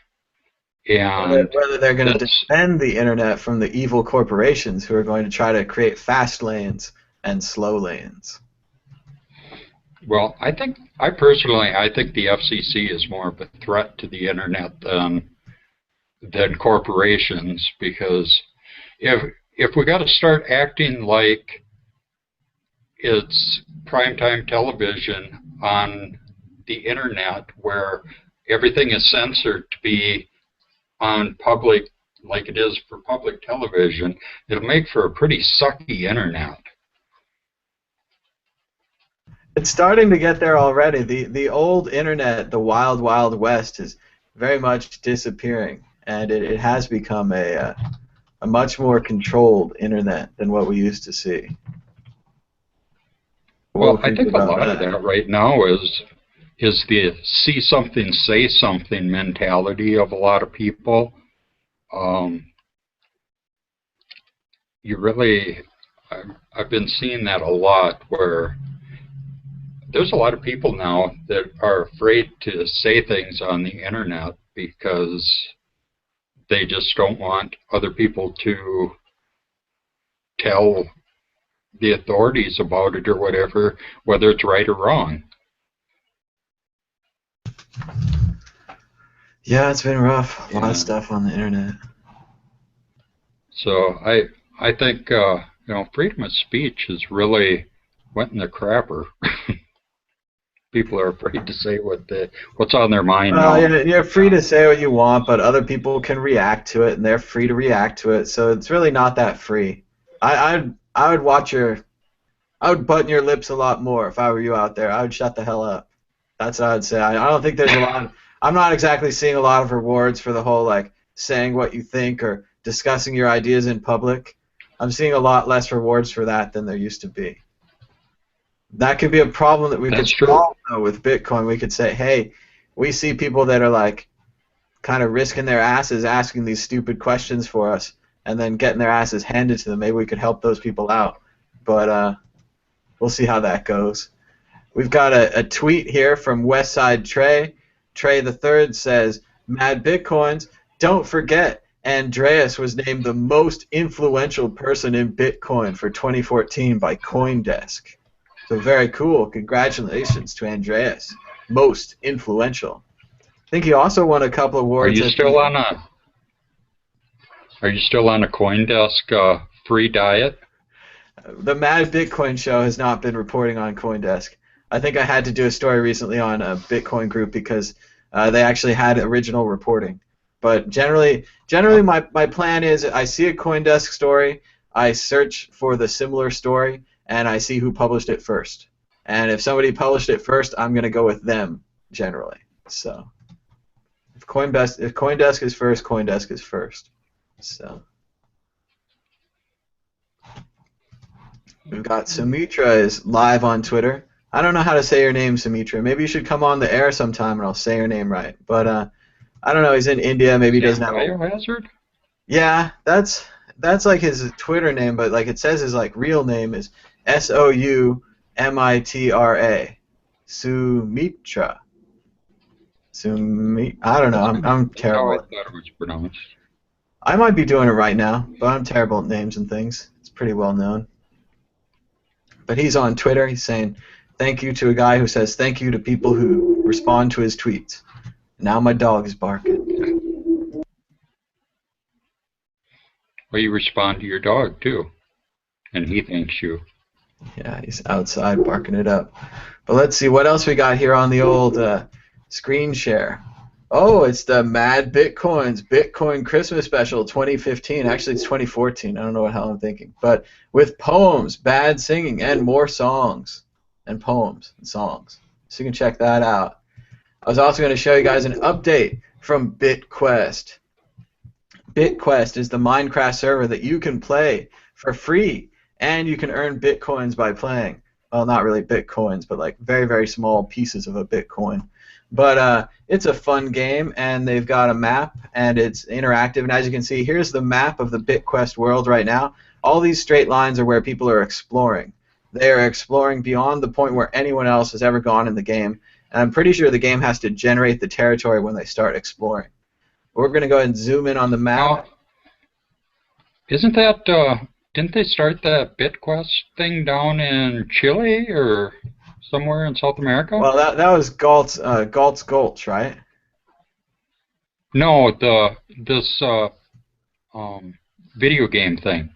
And whether they're going to defend the internet from the evil corporations who are going to try to create fast lanes and slow lanes. Well, I think the FCC is more of a threat to the internet than corporations, because if we got to start acting like it's primetime television on the internet where everything is censored to be on public, like it is for public television, it'll make for a pretty sucky internet. It's starting to get there already. The old internet, the wild, wild west, is very much disappearing, and it has become a much more controlled internet than what we used to see. Well, I think a lot of that right now is the see something, say something mentality of a lot of people. I've been seeing that a lot, where there's a lot of people now that are afraid to say things on the internet because they just don't want other people to tell the authorities about it or whatever, whether it's right or wrong. Yeah, it's been rough. A lot of stuff on the internet. So I think freedom of speech has really went in the crapper. People are afraid to say what's on their mind now. You're free to say what you want, but other people can react to it, and they're free to react to it. So it's really not that free. I would button your lips a lot more if I were you out there. I would shut the hell up. That's what I would say. I don't think there's I'm not exactly seeing a lot of rewards for the whole like saying what you think or discussing your ideas in public. I'm seeing a lot less rewards for that than there used to be. That could be a problem that we could That's true. solve though, with Bitcoin. We could say, hey, we see people that are like kind of risking their asses asking these stupid questions for us and then getting their asses handed to them. Maybe we could help those people out. But we'll see how that goes. We've got a tweet here from Westside Trey. Trey the Third says, Mad Bitcoins, don't forget, Andreas was named the most influential person in Bitcoin for 2014 by CoinDesk. So very cool. Congratulations to Andreas. Most influential. I think he also won a couple awards. Are you still on a CoinDesk free diet? The Mad Bitcoin Show has not been reporting on CoinDesk. I think I had to do a story recently on a Bitcoin group because they actually had original reporting. But generally my plan is I see a CoinDesk story, I search for the similar story, and I see who published it first. And if somebody published it first, I'm going to go with them, generally. So if CoinDesk is first, CoinDesk is first. So we've got Sumitra is live on Twitter. I don't know how to say your name, Sumitra. Maybe you should come on the air sometime and I'll say your name right. But I don't know. He's in India. Maybe he doesn't have. Biohazard? Yeah, that's like his Twitter name, but like it says his like real name is Soumitra. Sumitra. I don't know. I'm terrible. I thought it was pronounced. I might be doing it right now, but I'm terrible at names and things. It's pretty well known. But he's on Twitter. He's saying thank you to a guy who says thank you to people who respond to his tweets. Now my dog is barking. Well, you respond to your dog, too. And he thanks you. Yeah, he's outside barking it up. But let's see what else we got here on the old screen share. Oh, it's the Mad Bitcoins Bitcoin Christmas Special 2015. Actually, it's 2014. I don't know what hell I'm thinking. But with poems, bad singing, and more songs. And poems and songs. So you can check that out. I was also going to show you guys an update from BitQuest. BitQuest is the Minecraft server that you can play for free, and you can earn Bitcoins by playing. Well, not really Bitcoins, but like very, very small pieces of a Bitcoin. But it's a fun game, and they've got a map, and it's interactive. And as you can see, here's the map of the BitQuest world right now. All these straight lines are where people are exploring. They are exploring beyond the point where anyone else has ever gone in the game. And I'm pretty sure the game has to generate the territory when they start exploring. We're going to go ahead and zoom in on the map. Isn't that, didn't they start that BitQuest thing down in Chile or somewhere in South America? Well, that was Galt's Gulch, right? No, this video game thing.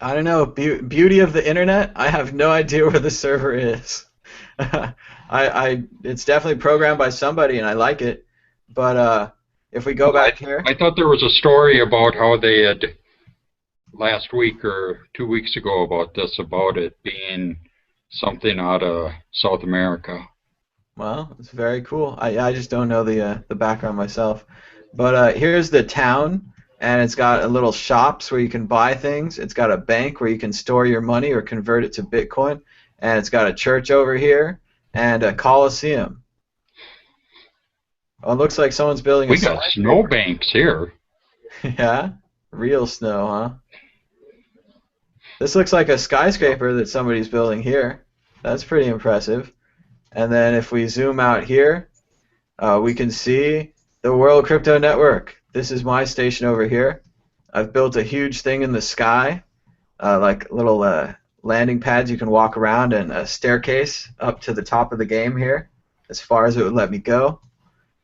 I don't know. Beauty of the internet? I have no idea where the server is. It's definitely programmed by somebody, and I like it. But if we go back here, I thought there was a story about how they had last week or 2 weeks ago about it being something out of South America. Well, it's very cool. I just don't know the background myself. But here's the town, and it's got a little shops where you can buy things. It's got a bank where you can store your money or convert it to Bitcoin, and it's got a church over here and a coliseum. Oh, it looks like someone's building We got snowbanks here. Yeah? Real snow, huh? This looks like a skyscraper that somebody's building here. That's pretty impressive. And then if we zoom out here, we can see the World Crypto Network. This is my station over here. I've built a huge thing in the sky, like little landing pads you can walk around, and a staircase up to the top of the game here, as far as it would let me go.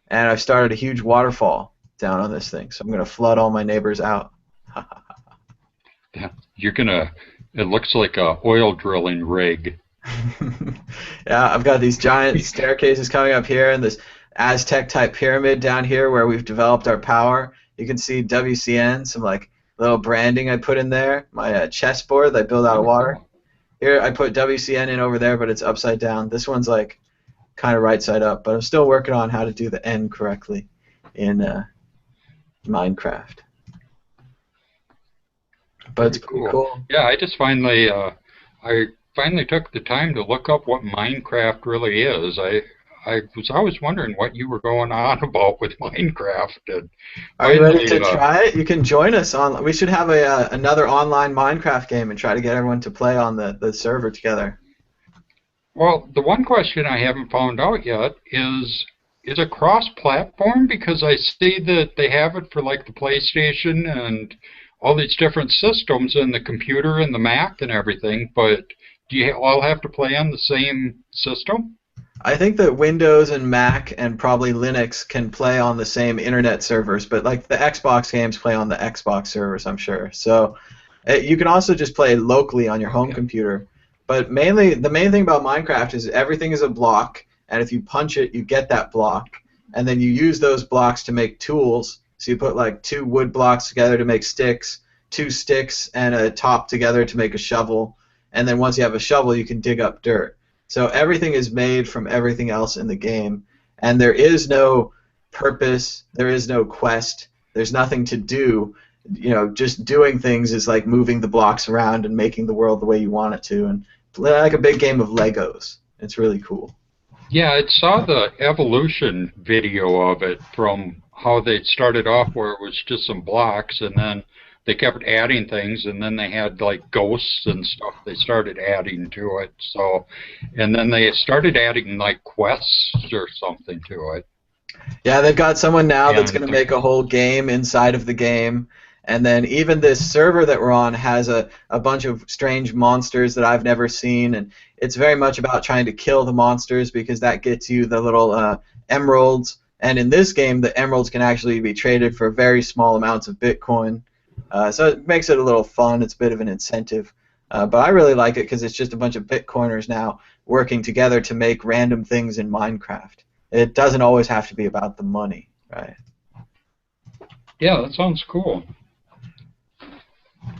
And I've started a huge waterfall down on this thing, so I'm going to flood all my neighbors out. You're going to, it looks like a oil drilling rig. Yeah, I've got these giant staircases coming up here, and this Aztec-type pyramid down here where we've developed our power. You can see WCN, some like little branding I put in there. My chessboard that I build out of water. Here I put WCN in over there, but it's upside down. This one's like kind of right side up, but I'm still working on how to do the N correctly in Minecraft. But it's cool. Yeah, I just finally took the time to look up what Minecraft really is. I was always wondering what you were going on about with Minecraft. And are you ready to try it? You can join us on. We should have another online Minecraft game and try to get everyone to play on the server together. Well, the one question I haven't found out yet is it cross-platform? Because I see that they have it for like the PlayStation and all these different systems and the computer and the Mac and everything, but do you all have to play on the same system? I think that Windows and Mac and probably Linux can play on the same internet servers, but like the Xbox games play on the Xbox servers, I'm sure. So you can also just play locally on your home computer. But mainly, the main thing about Minecraft is everything is a block, and if you punch it, you get that block, and then you use those blocks to make tools. So you put like 2 wood blocks together to make sticks, 2 sticks and a top together to make a shovel, and then once you have a shovel, you can dig up dirt. So everything is made from everything else in the game, and there is no purpose, there is no quest, there's nothing to do. You know, just doing things is like moving the blocks around and making the world the way you want it to, and like a big game of Legos. It's really cool. Yeah, I saw the evolution video of it from how they started off where it was just some blocks, and then they kept adding things, and then they had like ghosts and stuff they started adding to it. So, and then they started adding like quests or something to it. Yeah, they've got someone now that's going to make a whole game inside of the game. And then even this server that we're on has a bunch of strange monsters that I've never seen, and it's very much about trying to kill the monsters because that gets you the little emeralds. And in this game, the emeralds can actually be traded for very small amounts of Bitcoin. So it makes it a little fun. It's a bit of an incentive. But I really like it because it's just a bunch of Bitcoiners now working together to make random things in Minecraft. It doesn't always have to be about the money, right? Yeah, that sounds cool.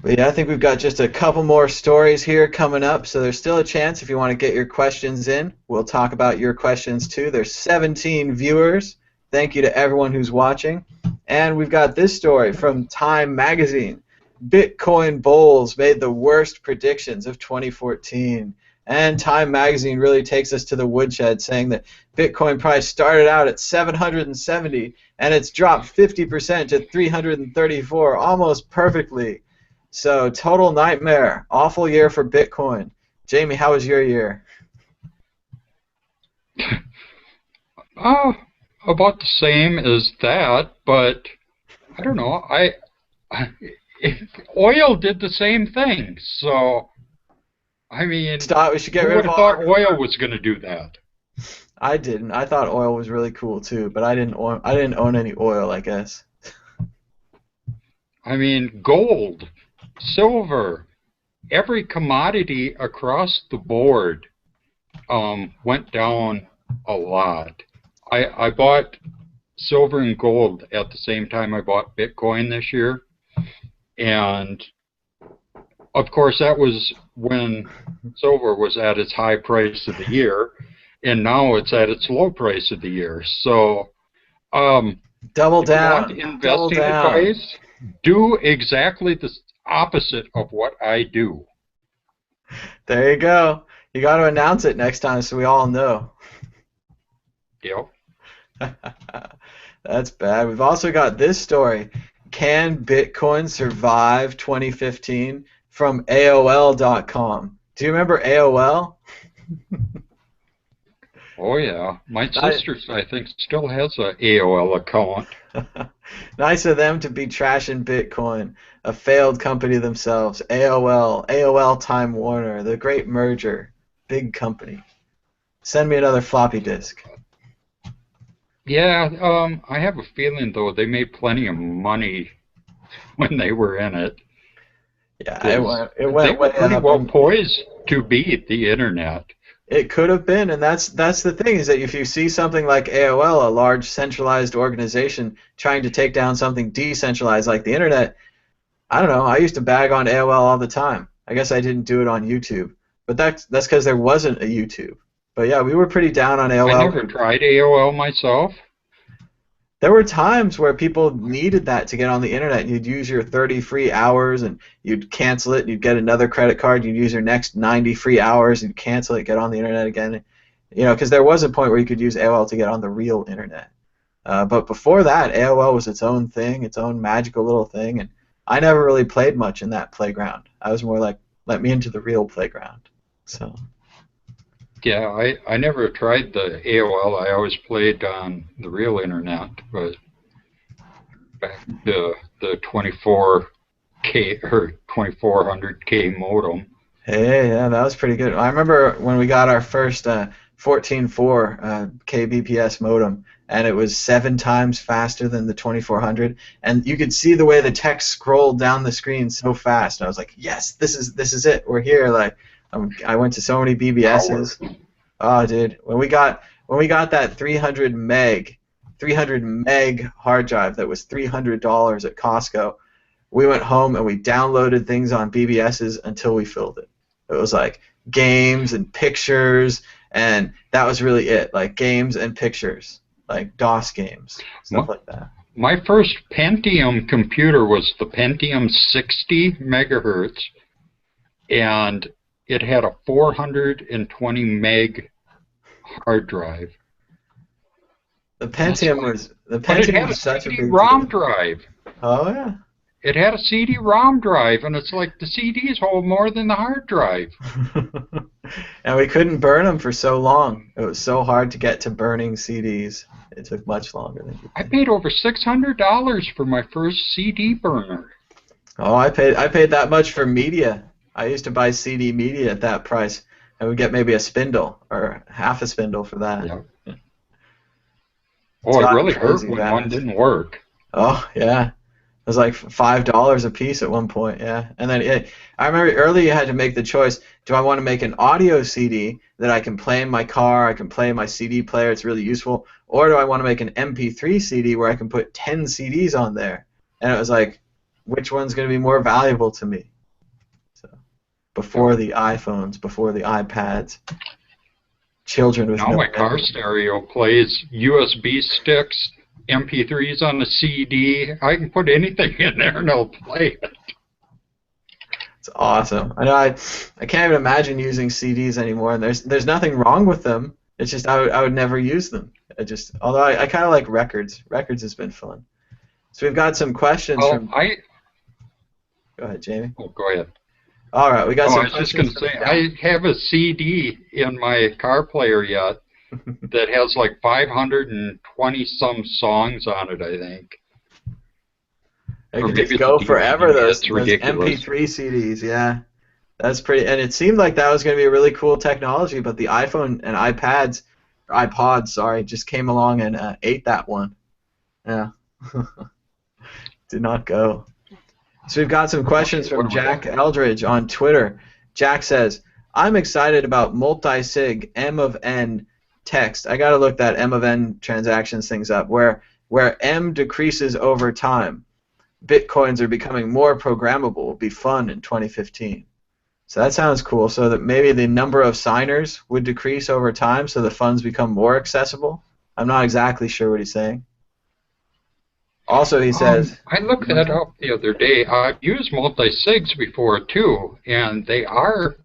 But yeah, I think we've got just a couple more stories here coming up, so there's still a chance if you want to get your questions in. We'll talk about your questions too. There's 17 viewers. Thank you to everyone who's watching. And we've got this story from Time Magazine. Bitcoin bulls made the worst predictions of 2014. And Time Magazine really takes us to the woodshed, saying that Bitcoin price started out at 770 and it's dropped 50% to 334 almost perfectly. So, total nightmare. Awful year for Bitcoin. Jamie, how was your year? About the same as that, but I don't know. Oil did the same thing, so I mean, Stop. We should get rid of who would have thought oil was going to do that? I didn't. I thought oil was really cool too, but I didn't own any oil, I guess. I mean, gold, silver, every commodity across the board went down a lot. I bought silver and gold at the same time I bought Bitcoin this year, and of course that was when silver was at its high price of the year, and now it's at its low price of the year. So, double If down. you want investing advice, do exactly the opposite of what I do. There you go. You got to announce it next time so we all know. Yep. That's bad. We've also got this story. Can Bitcoin survive 2015? From AOL.com. Do you remember AOL? Oh, yeah. My sister, I think, still has an AOL account. Nice of them to be trashing Bitcoin. A failed company themselves. AOL Time Warner, the great merger. Big company. Send me another floppy disk. Yeah, I have a feeling, though, they made plenty of money when they were in it. Yeah, it went they were pretty well poised to beat the internet. It could have been, and that's the thing, is that if you see something like AOL, a large centralized organization trying to take down something decentralized like the internet, I don't know, I used to bag on AOL all the time. I guess I didn't do it on YouTube, but that's because there wasn't a YouTube. But yeah, we were pretty down on AOL. I never tried AOL myself. There were times where people needed that to get on the internet. You'd use your 30 free hours and you'd cancel it and you'd get another credit card. You'd use your next 90 free hours and cancel it, get on the internet again. You know, because there was a point where you could use AOL to get on the real internet. But before that, AOL was its own thing, its own magical little thing, and I never really played much in that playground. I was more like, let me into the real playground. So. Yeah, I never tried the AOL. I always played on the real internet, but back the 24K or 2400K modem. Hey, yeah, that was pretty good. I remember when we got our first 14.4 kbps modem, and it was 7 times faster than the 2400, and you could see the way the text scrolled down the screen so fast. And I was like, yes, this is it. We're here. Like, I went to so many BBSs. Oh, dude, when we got that 300 meg hard drive that was $300 at Costco, we went home and we downloaded things on BBSs until we filled it. It was like games and pictures, and that was really it. Like games and pictures, like DOS games, stuff like that. My first Pentium computer was the Pentium 60 megahertz, and it had a 420 meg hard drive. The Pentium was such a big CD-ROM deal. drive. Oh yeah. It had a CD-ROM drive, and it's like the CDs hold more than the hard drive. And we couldn't burn them for so long. It was so hard to get to burning CDs. It took much longer than you think. I paid over $600 for my first CD burner. Oh, I paid that much for media. I used to buy CD media at that price. I would get maybe a spindle or half a spindle for that. Yeah. Oh, it really hurt when one didn't work. Oh, yeah. It was like $5 a piece at one point, yeah. And then I remember early you had to make the choice, do I want to make an audio CD that I can play in my car, I can play in my CD player, it's really useful, or do I want to make an MP3 CD where I can put 10 CDs on there? And it was like, which one's going to be more valuable to me? Before the iPhones, before the iPads, children with now my car stereo plays USB sticks, MP3s on the CD. I can put anything in there and it'll play it. It's awesome. I know I can't even imagine using CDs anymore, and there's nothing wrong with them. It's just I would never use them. Although I kind of like records. Records has been fun. So we've got some questions from. Go ahead, Jamie. Oh, go ahead. All right, we got some questions. I was just going to say, I have a CD in my car player yet that has like 520-some songs on it, I think. It can just go forever, those MP3 CDs, yeah. That's pretty, and it seemed like that was going to be a really cool technology, but the iPhone and iPods, just came along and ate that one. Yeah. Did not go. So we've got some questions from Jack Eldridge on Twitter. Jack says, I'm excited about multi-sig M of N text. I got to look that M of N transactions things up, where M decreases over time. Bitcoins are becoming more programmable. Will be fun in 2015. So that sounds cool. So that maybe the number of signers would decrease over time so the funds become more accessible. I'm not exactly sure what he's saying. Also, he says... I looked that up the other day. I've used multi-sigs before, too, and they are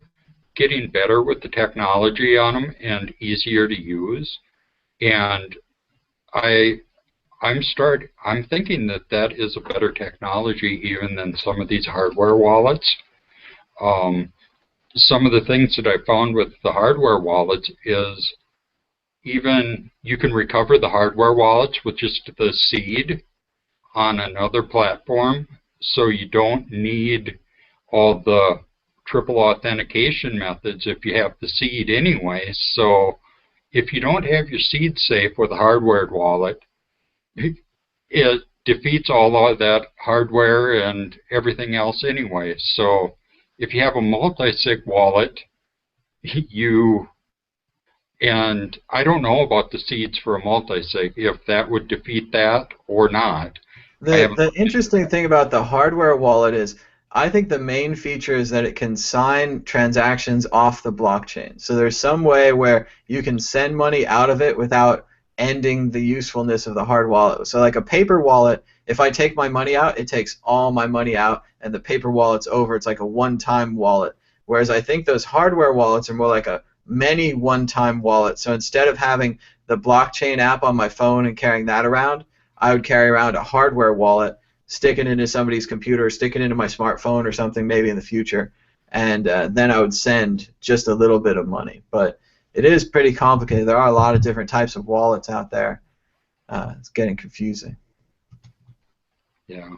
getting better with the technology on them and easier to use. And I'm thinking that is a better technology even than some of these hardware wallets. Some of the things that I found with the hardware wallets is even you can recover the hardware wallets with just the seed on another platform, so you don't need all the triple authentication methods if you have the seed anyway. So if you don't have your seed safe with a hardware wallet, it defeats all of that hardware and everything else anyway. So if you have a multi-sig wallet, and I don't know about the seeds for a multi-sig, if that would defeat that or not. The interesting thing about the hardware wallet is I think the main feature is that it can sign transactions off the blockchain. So there's some way where you can send money out of it without ending the usefulness of the hard wallet. So like a paper wallet, if I take my money out, it takes all my money out, and the paper wallet's over. It's like a one-time wallet. Whereas I think those hardware wallets are more like a many one-time wallets. So instead of having the blockchain app on my phone and carrying that around, I would carry around a hardware wallet, stick it into somebody's computer, stick it into my smartphone or something maybe in the future, and then I would send just a little bit of money. But it is pretty complicated. There are a lot of different types of wallets out there. It's getting confusing. Yeah.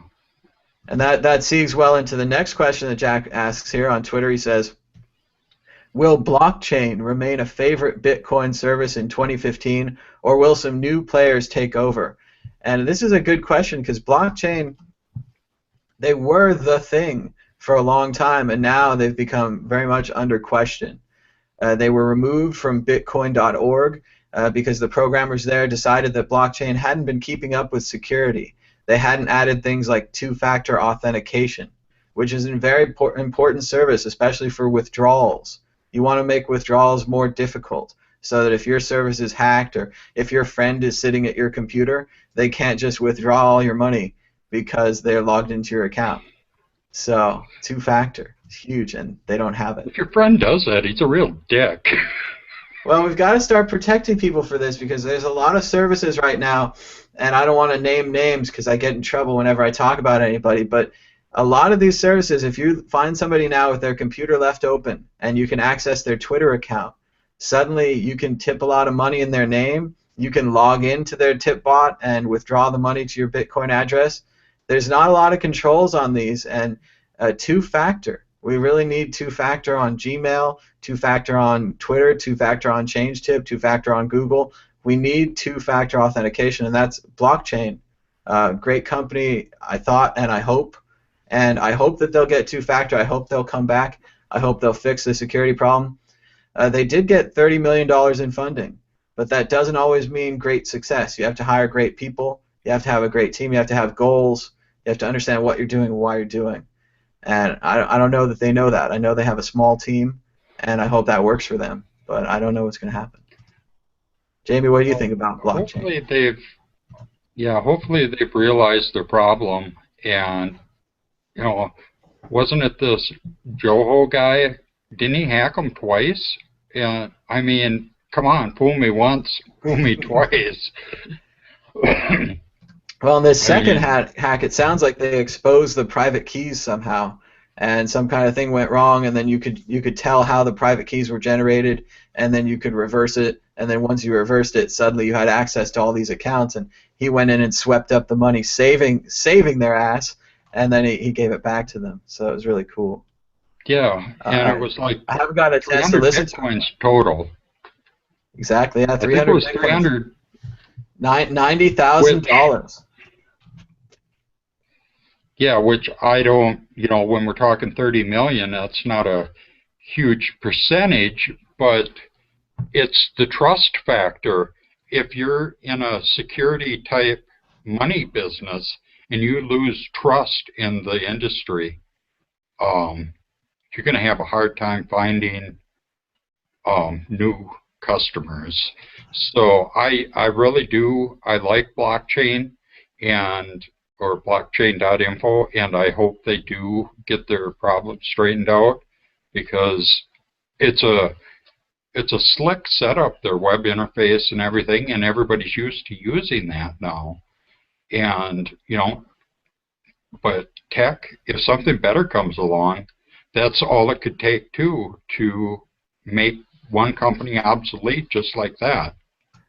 And that segues well into the next question that Jack asks here on Twitter. He says, will blockchain remain a favorite Bitcoin service in 2015, or will some new players take over? And this is a good question because blockchain, they were the thing for a long time, and now they've become very much under question. They were removed from Bitcoin.org because the programmers there decided that blockchain hadn't been keeping up with security. They hadn't added things like two-factor authentication, which is a very important service, especially for withdrawals. You want to make withdrawals more difficult so that if your service is hacked or if your friend is sitting at your computer, they can't just withdraw all your money because they're logged into your account. So two-factor is huge, and they don't have it. If your friend does that, he's a real dick. Well, we've got to start protecting people for this because there's a lot of services right now, and I don't want to name names because I get in trouble whenever I talk about anybody, but a lot of these services, if you find somebody now with their computer left open and you can access their Twitter account, suddenly you can tip a lot of money in their name, you can log into their tip bot and withdraw the money to your Bitcoin address. There's not a lot of controls on these, and two-factor. We really need two-factor on Gmail, two-factor on Twitter, two-factor on ChangeTip, two-factor on Google. We need two-factor authentication, and that's blockchain. Great company, I thought, and I hope. And I hope that they'll get two-factor. I hope they'll come back. I hope they'll fix the security problem. They did get $30 million in funding, but that doesn't always mean great success. You have to hire great people. You have to have a great team. You have to have goals. You have to understand what you're doing and why you're doing. And I don't know that they know that. I know they have a small team, and I hope that works for them, but I don't know what's going to happen. Jamie, what do you think about blockchain? Hopefully they've realized their problem, and you know, wasn't it this Joho guy? Didn't he hack him twice? And I mean, come on, fool me once, fool me twice. Well, in this second hack, it sounds like they exposed the private keys somehow, and some kind of thing went wrong, and then you could tell how the private keys were generated, and then you could reverse it, and then once you reversed it, suddenly you had access to all these accounts, and he went in and swept up the money, saving their ass, and then he gave it back to them. So it was really cool. Yeah, and it was like I haven't got a chance to listen Bitcoins total. Exactly, yeah, 300. I think it was 300. $90,000. Yeah, which I don't, when we're talking 30 million, that's not a huge percentage, but it's the trust factor. If you're in a security type money business and you lose trust in the industry, you're going to have a hard time finding new customers. So I really do. I like blockchain or blockchain.info, and I hope they do get their problems straightened out because it's a slick setup, their web interface and everything, and everybody's used to using that now. And but tech, if something better comes along, that's all it could take too to make one company obsolete just like that.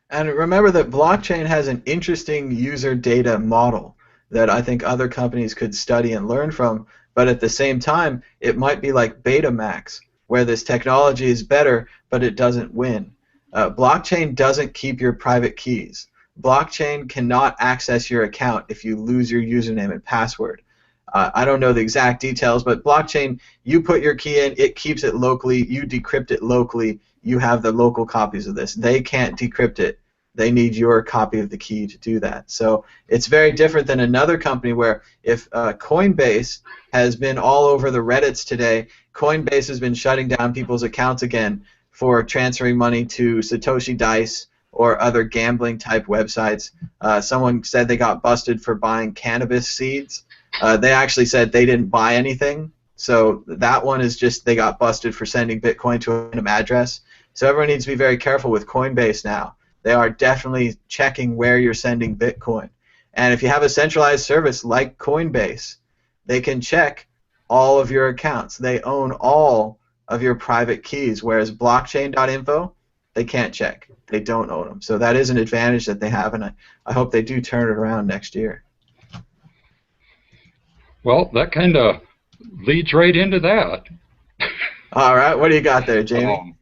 And remember that blockchain has an interesting user data model that I think other companies could study and learn from, but at the same time, it might be like Betamax, where this technology is better, but it doesn't win. Blockchain doesn't keep your private keys. Blockchain cannot access your account if you lose your username and password. I don't know the exact details, but blockchain, you put your key in, it keeps it locally, you decrypt it locally, you have the local copies of this. They can't decrypt it. they need your copy of the key to do that. So it's very different than another company where if Coinbase has been all over the Reddits today, Coinbase has been shutting down people's accounts again for transferring money to Satoshi Dice or other gambling type websites. Someone said they got busted for buying cannabis seeds. They actually said they didn't buy anything. So that one is just they got busted for sending Bitcoin to a random address. So everyone needs to be very careful with Coinbase now. They are definitely checking where you're sending Bitcoin. And if you have a centralized service like Coinbase, they can check all of your accounts. They own all of your private keys, whereas blockchain.info, they can't check. They don't own them. So that is an advantage that they have, and I hope they do turn it around next year. Well, that kind of leads right into that. All right, what do you got there, Jamie?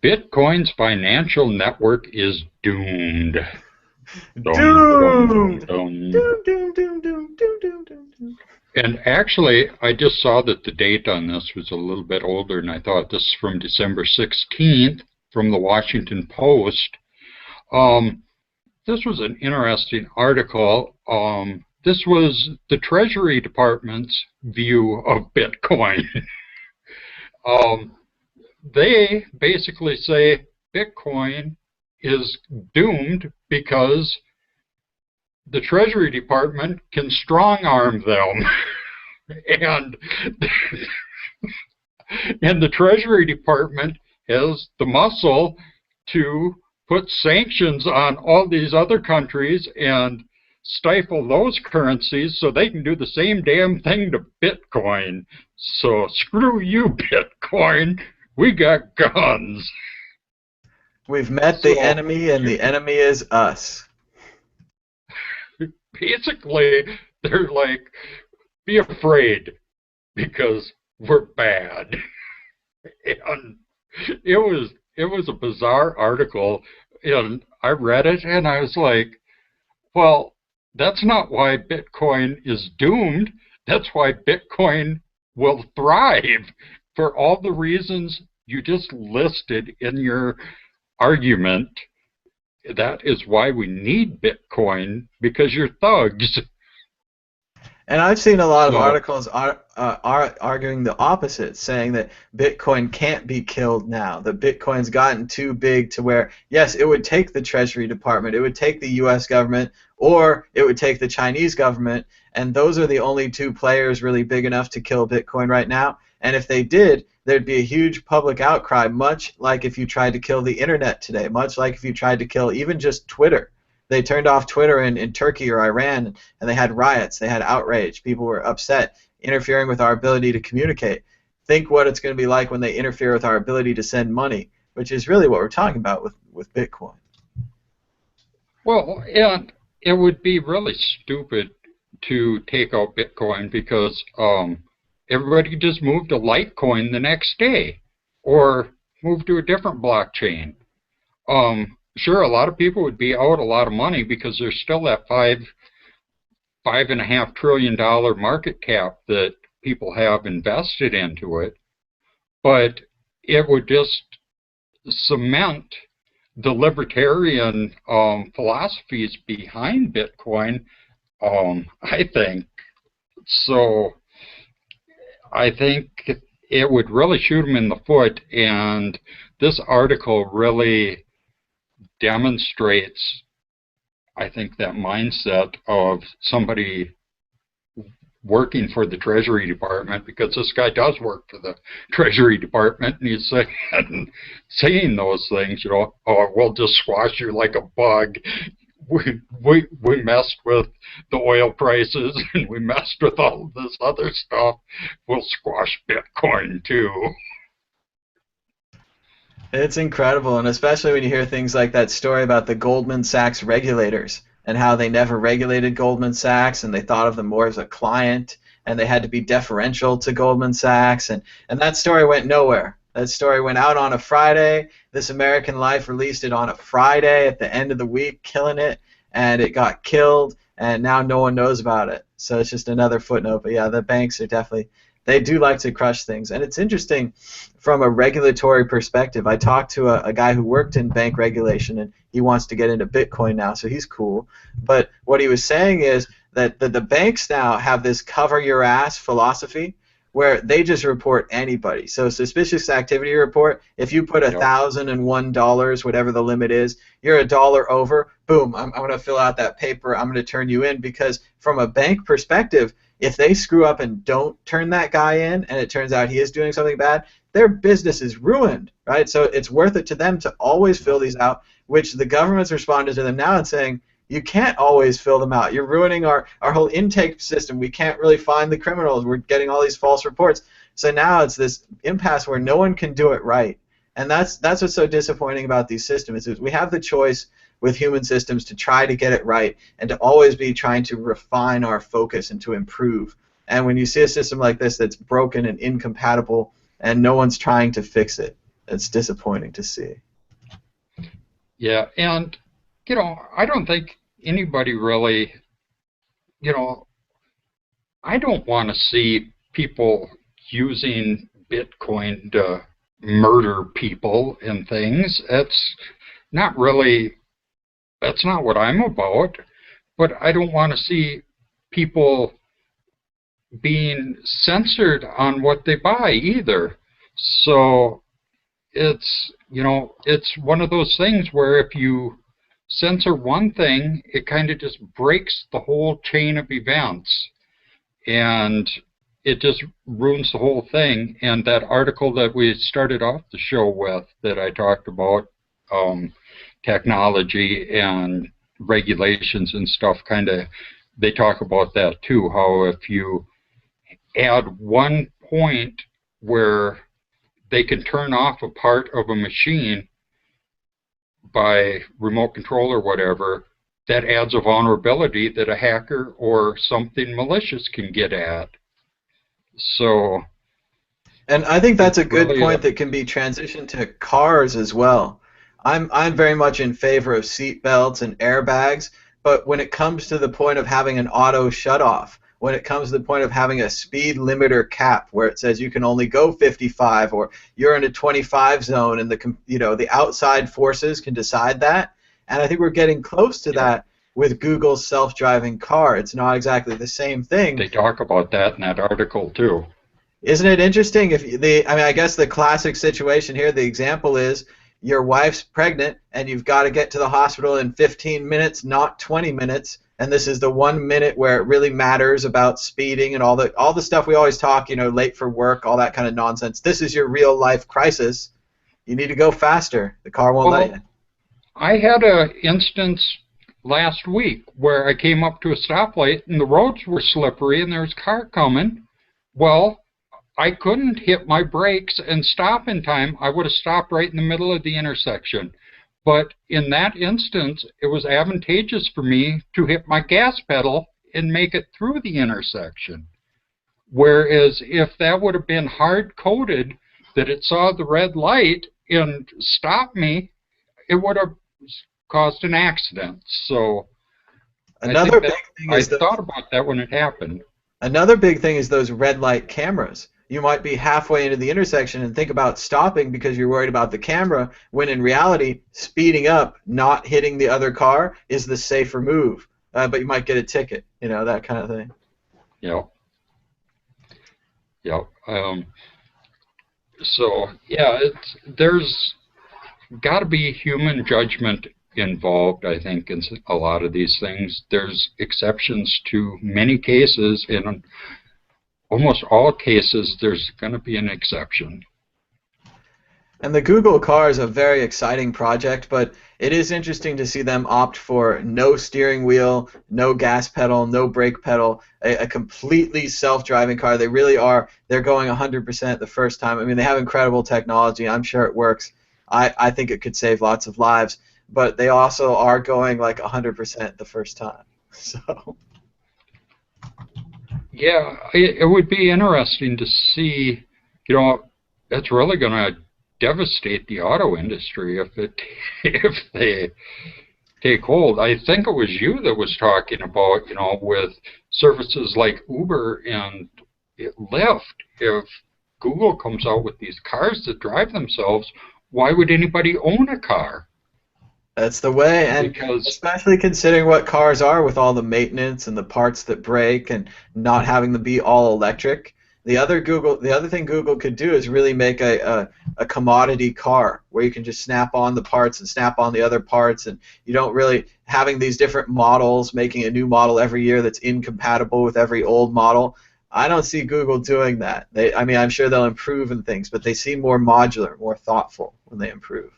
Bitcoin's financial network is doomed. Doomed. And actually, I just saw that the date on this was a little bit older, and I thought this is from December 16th from the Washington Post. This was an interesting article. This was the Treasury Department's view of Bitcoin. They basically say Bitcoin is doomed because the Treasury Department can strong-arm them. and the Treasury Department has the muscle to put sanctions on all these other countries and stifle those currencies so they can do the same damn thing to Bitcoin. So screw you, Bitcoin. We got guns. We've met the enemy, and the enemy is us. Basically, they're like, be afraid because we're bad. And it was a bizarre article, and I read it, and I was like, well, that's not why Bitcoin is doomed. That's why Bitcoin will thrive for all the reasons you just listed in your argument. That is why we need Bitcoin, because you're thugs. And I've seen a lot of articles arguing the opposite, saying that Bitcoin can't be killed now, that Bitcoin's gotten too big to where, yes, it would take the Treasury Department, it would take the U.S. government, or it would take the Chinese government, and those are the only two players really big enough to kill Bitcoin right now. And if they did, there'd be a huge public outcry, much like if you tried to kill the internet today, much like if you tried to kill even just Twitter. They turned off Twitter in Turkey or Iran, and they had riots, they had outrage, people were upset, interfering with our ability to communicate. Think what it's going to be like when they interfere with our ability to send money, which is really what we're talking about with Bitcoin. Well, and it would be really stupid to take out Bitcoin because everybody could just move to Litecoin the next day or move to a different blockchain. Sure, a lot of people would be out a lot of money because there's still that $5.5 trillion market cap that people have invested into it, but it would just cement the libertarian philosophies behind Bitcoin, I think. So I think it would really shoot them in the foot, and this article really demonstrates, I think, that mindset of somebody working for the Treasury Department, because this guy does work for the Treasury Department, and he's saying those things, you know, oh, we'll just squash you like a bug. We messed with the oil prices, and we messed with all of this other stuff. We'll squash Bitcoin too. It's incredible, and especially when you hear things like that story about the Goldman Sachs regulators and how they never regulated Goldman Sachs, and they thought of them more as a client, and they had to be deferential to Goldman Sachs, and that story went nowhere. That story went out on a Friday. This American Life released it on a Friday at the end of the week, killing it, and it got killed, and now no one knows about it. So it's just another footnote. But yeah, the banks are definitely they do like to crush things. And it's interesting from a regulatory perspective. I talked to a guy who worked in bank regulation, and he wants to get into Bitcoin now, so he's cool. But what he was saying is that the banks now have this cover your ass philosophy where they just report anybody. So suspicious activity report, if you put $1,001, whatever the limit is, you're $1 over, boom, I'm going to fill out that paper, I'm going to turn you in, because from a bank perspective, if they screw up and don't turn that guy in and it turns out he is doing something bad, their business is ruined, right? So it's worth it to them to always fill these out, which the government's responded to them now and saying, you can't always fill them out. You're ruining our whole intake system. We can't really find the criminals. We're getting all these false reports. So now it's this impasse where no one can do it right. And that's what's so disappointing about these systems is we have the choice with human systems to try to get it right and to always be trying to refine our focus and to improve. And when you see a system like this that's broken and incompatible and no one's trying to fix it, it's disappointing to see. Yeah, and I don't think anybody really, I don't want to see people using Bitcoin to murder people and things. That's not what I'm about. But I don't want to see people being censored on what they buy either. So it's one of those things where if you censor one thing, it kind of just breaks the whole chain of events, and it just ruins the whole thing. And that article that we started off the show with, that I talked about, technology and regulations and stuff, they talk about that too, how if you add one point where they can turn off a part of a machine by remote control or whatever, that adds a vulnerability that a hacker or something malicious can get at. So, and I think that's a good point that can be transitioned to cars as well. I'm very much in favor of seat belts and airbags, but when it comes to the point of having an auto shutoff, when it comes to the point of having a speed limiter cap where it says you can only go 55 or you're in a 25 zone and the outside forces can decide that, and I think we're getting close to that with Google's self-driving car. It's not exactly the same thing. They talk about that in that article too. Isn't it interesting? I guess the classic situation here, the example is your wife's pregnant and you've got to get to the hospital in 15 minutes, not 20 minutes. And this is the 1 minute where it really matters about speeding and all the stuff we always talk, late for work, all that kind of nonsense. This is your real life crisis. You need to go faster. The car won't let you. I had an instance last week where I came up to a stoplight and the roads were slippery and there was a car coming. Well, I couldn't hit my brakes and stop in time. I would have stopped right in the middle of the intersection. But in that instance, it was advantageous for me to hit my gas pedal and make it through the intersection. Whereas if that would have been hard-coded, that it saw the red light and stopped me, it would have caused an accident. So I thought about that when it happened. Another big thing is those red light cameras. You might be halfway into the intersection and think about stopping because you're worried about the camera, when in reality, speeding up, not hitting the other car, is the safer move. But you might get a ticket, that kind of thing. Yep. So, yeah, there's got to be human judgment involved, I think, in a lot of these things. There's exceptions to many cases. In almost all cases, there's going to be an exception. And the Google car is a very exciting project, but it is interesting to see them opt for no steering wheel, no gas pedal, no brake pedal, a completely self-driving car. They really are. They're going 100% the first time. I mean, they have incredible technology. I'm sure it works. I think it could save lots of lives, but they also are going like 100% the first time. So. Yeah, it would be interesting to see, it's really going to devastate the auto industry if they take hold. I think it was you that was talking about, with services like Uber and Lyft, if Google comes out with these cars that drive themselves, why would anybody own a car? That's the way, and Because especially considering what cars are with all the maintenance and the parts that break and not having them be all electric. The other thing Google could do is really make a commodity car where you can just snap on the parts and snap on the other parts, and you don't really having these different models, making a new model every year that's incompatible with every old model. I don't see Google doing that. I mean, I'm sure they'll improve in things, but they seem more modular, more thoughtful when they improve.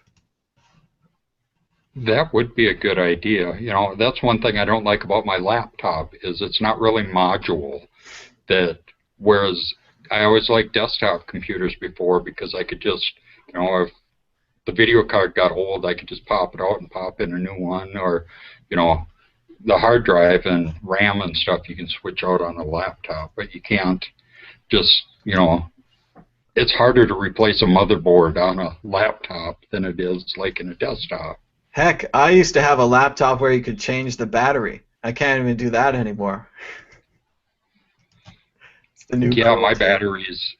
that would be a good idea. You know, that's one thing I don't like about my laptop is it's not really modular. That whereas I always liked desktop computers before because I could just, you know, if the video card got old, I could just pop it out and pop in a new one, or, you know, the hard drive and RAM and stuff you can switch out on a laptop, but you can't just, you know, it's harder to replace a motherboard on a laptop than it is like in a desktop. Heck, I used to have a laptop where you could change the battery. I can't even do that anymore. It's the new Yeah, my cruelty. battery's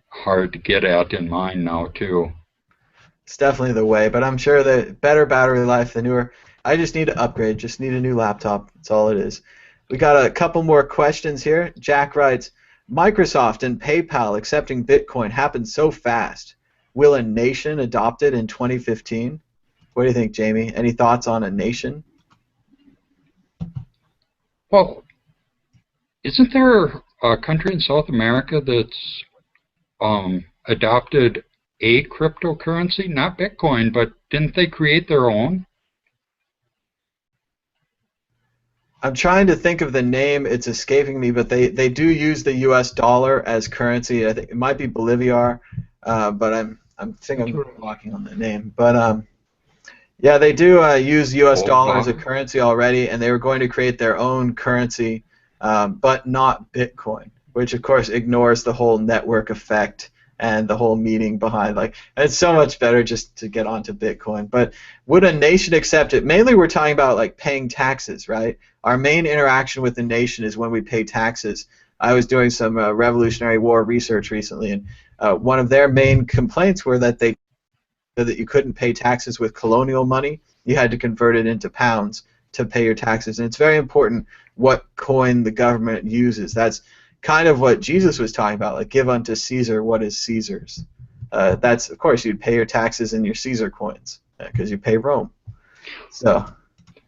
hard to get at in mine now too. It's definitely the way, but I'm sure the better battery life, the newer. I just need to upgrade, just need a new laptop. That's all it is. We got a couple more questions here. Jack writes, Microsoft and PayPal accepting Bitcoin happened so fast. Will a nation adopt it in 2015? What do you think, Jamie? Any thoughts on a nation? Well, isn't there a country in South America that's adopted a cryptocurrency, not Bitcoin, but didn't they create their own? I'm trying to think of the name. It's escaping me, but they do use the U.S. dollar as currency. I think it might be Bolivar, but I'm blocking on the name. But yeah, they do use U.S. dollar as a currency already, and they were going to create their own currency, but not Bitcoin, which of course ignores the whole network effect and the whole meaning behind. Like, it's so much better just to get onto Bitcoin. But would a nation accept it? Mainly, we're talking about like paying taxes, right? Our main interaction with the nation is when we pay taxes. I was doing some Revolutionary War research recently, and one of their main complaints were that that you couldn't pay taxes with colonial money. You had to convert it into pounds to pay your taxes. And it's very important what coin the government uses. That's kind of what Jesus was talking about, like give unto Caesar what is Caesar's. That's, of course, you'd pay your taxes in your Caesar coins because you pay Rome. So.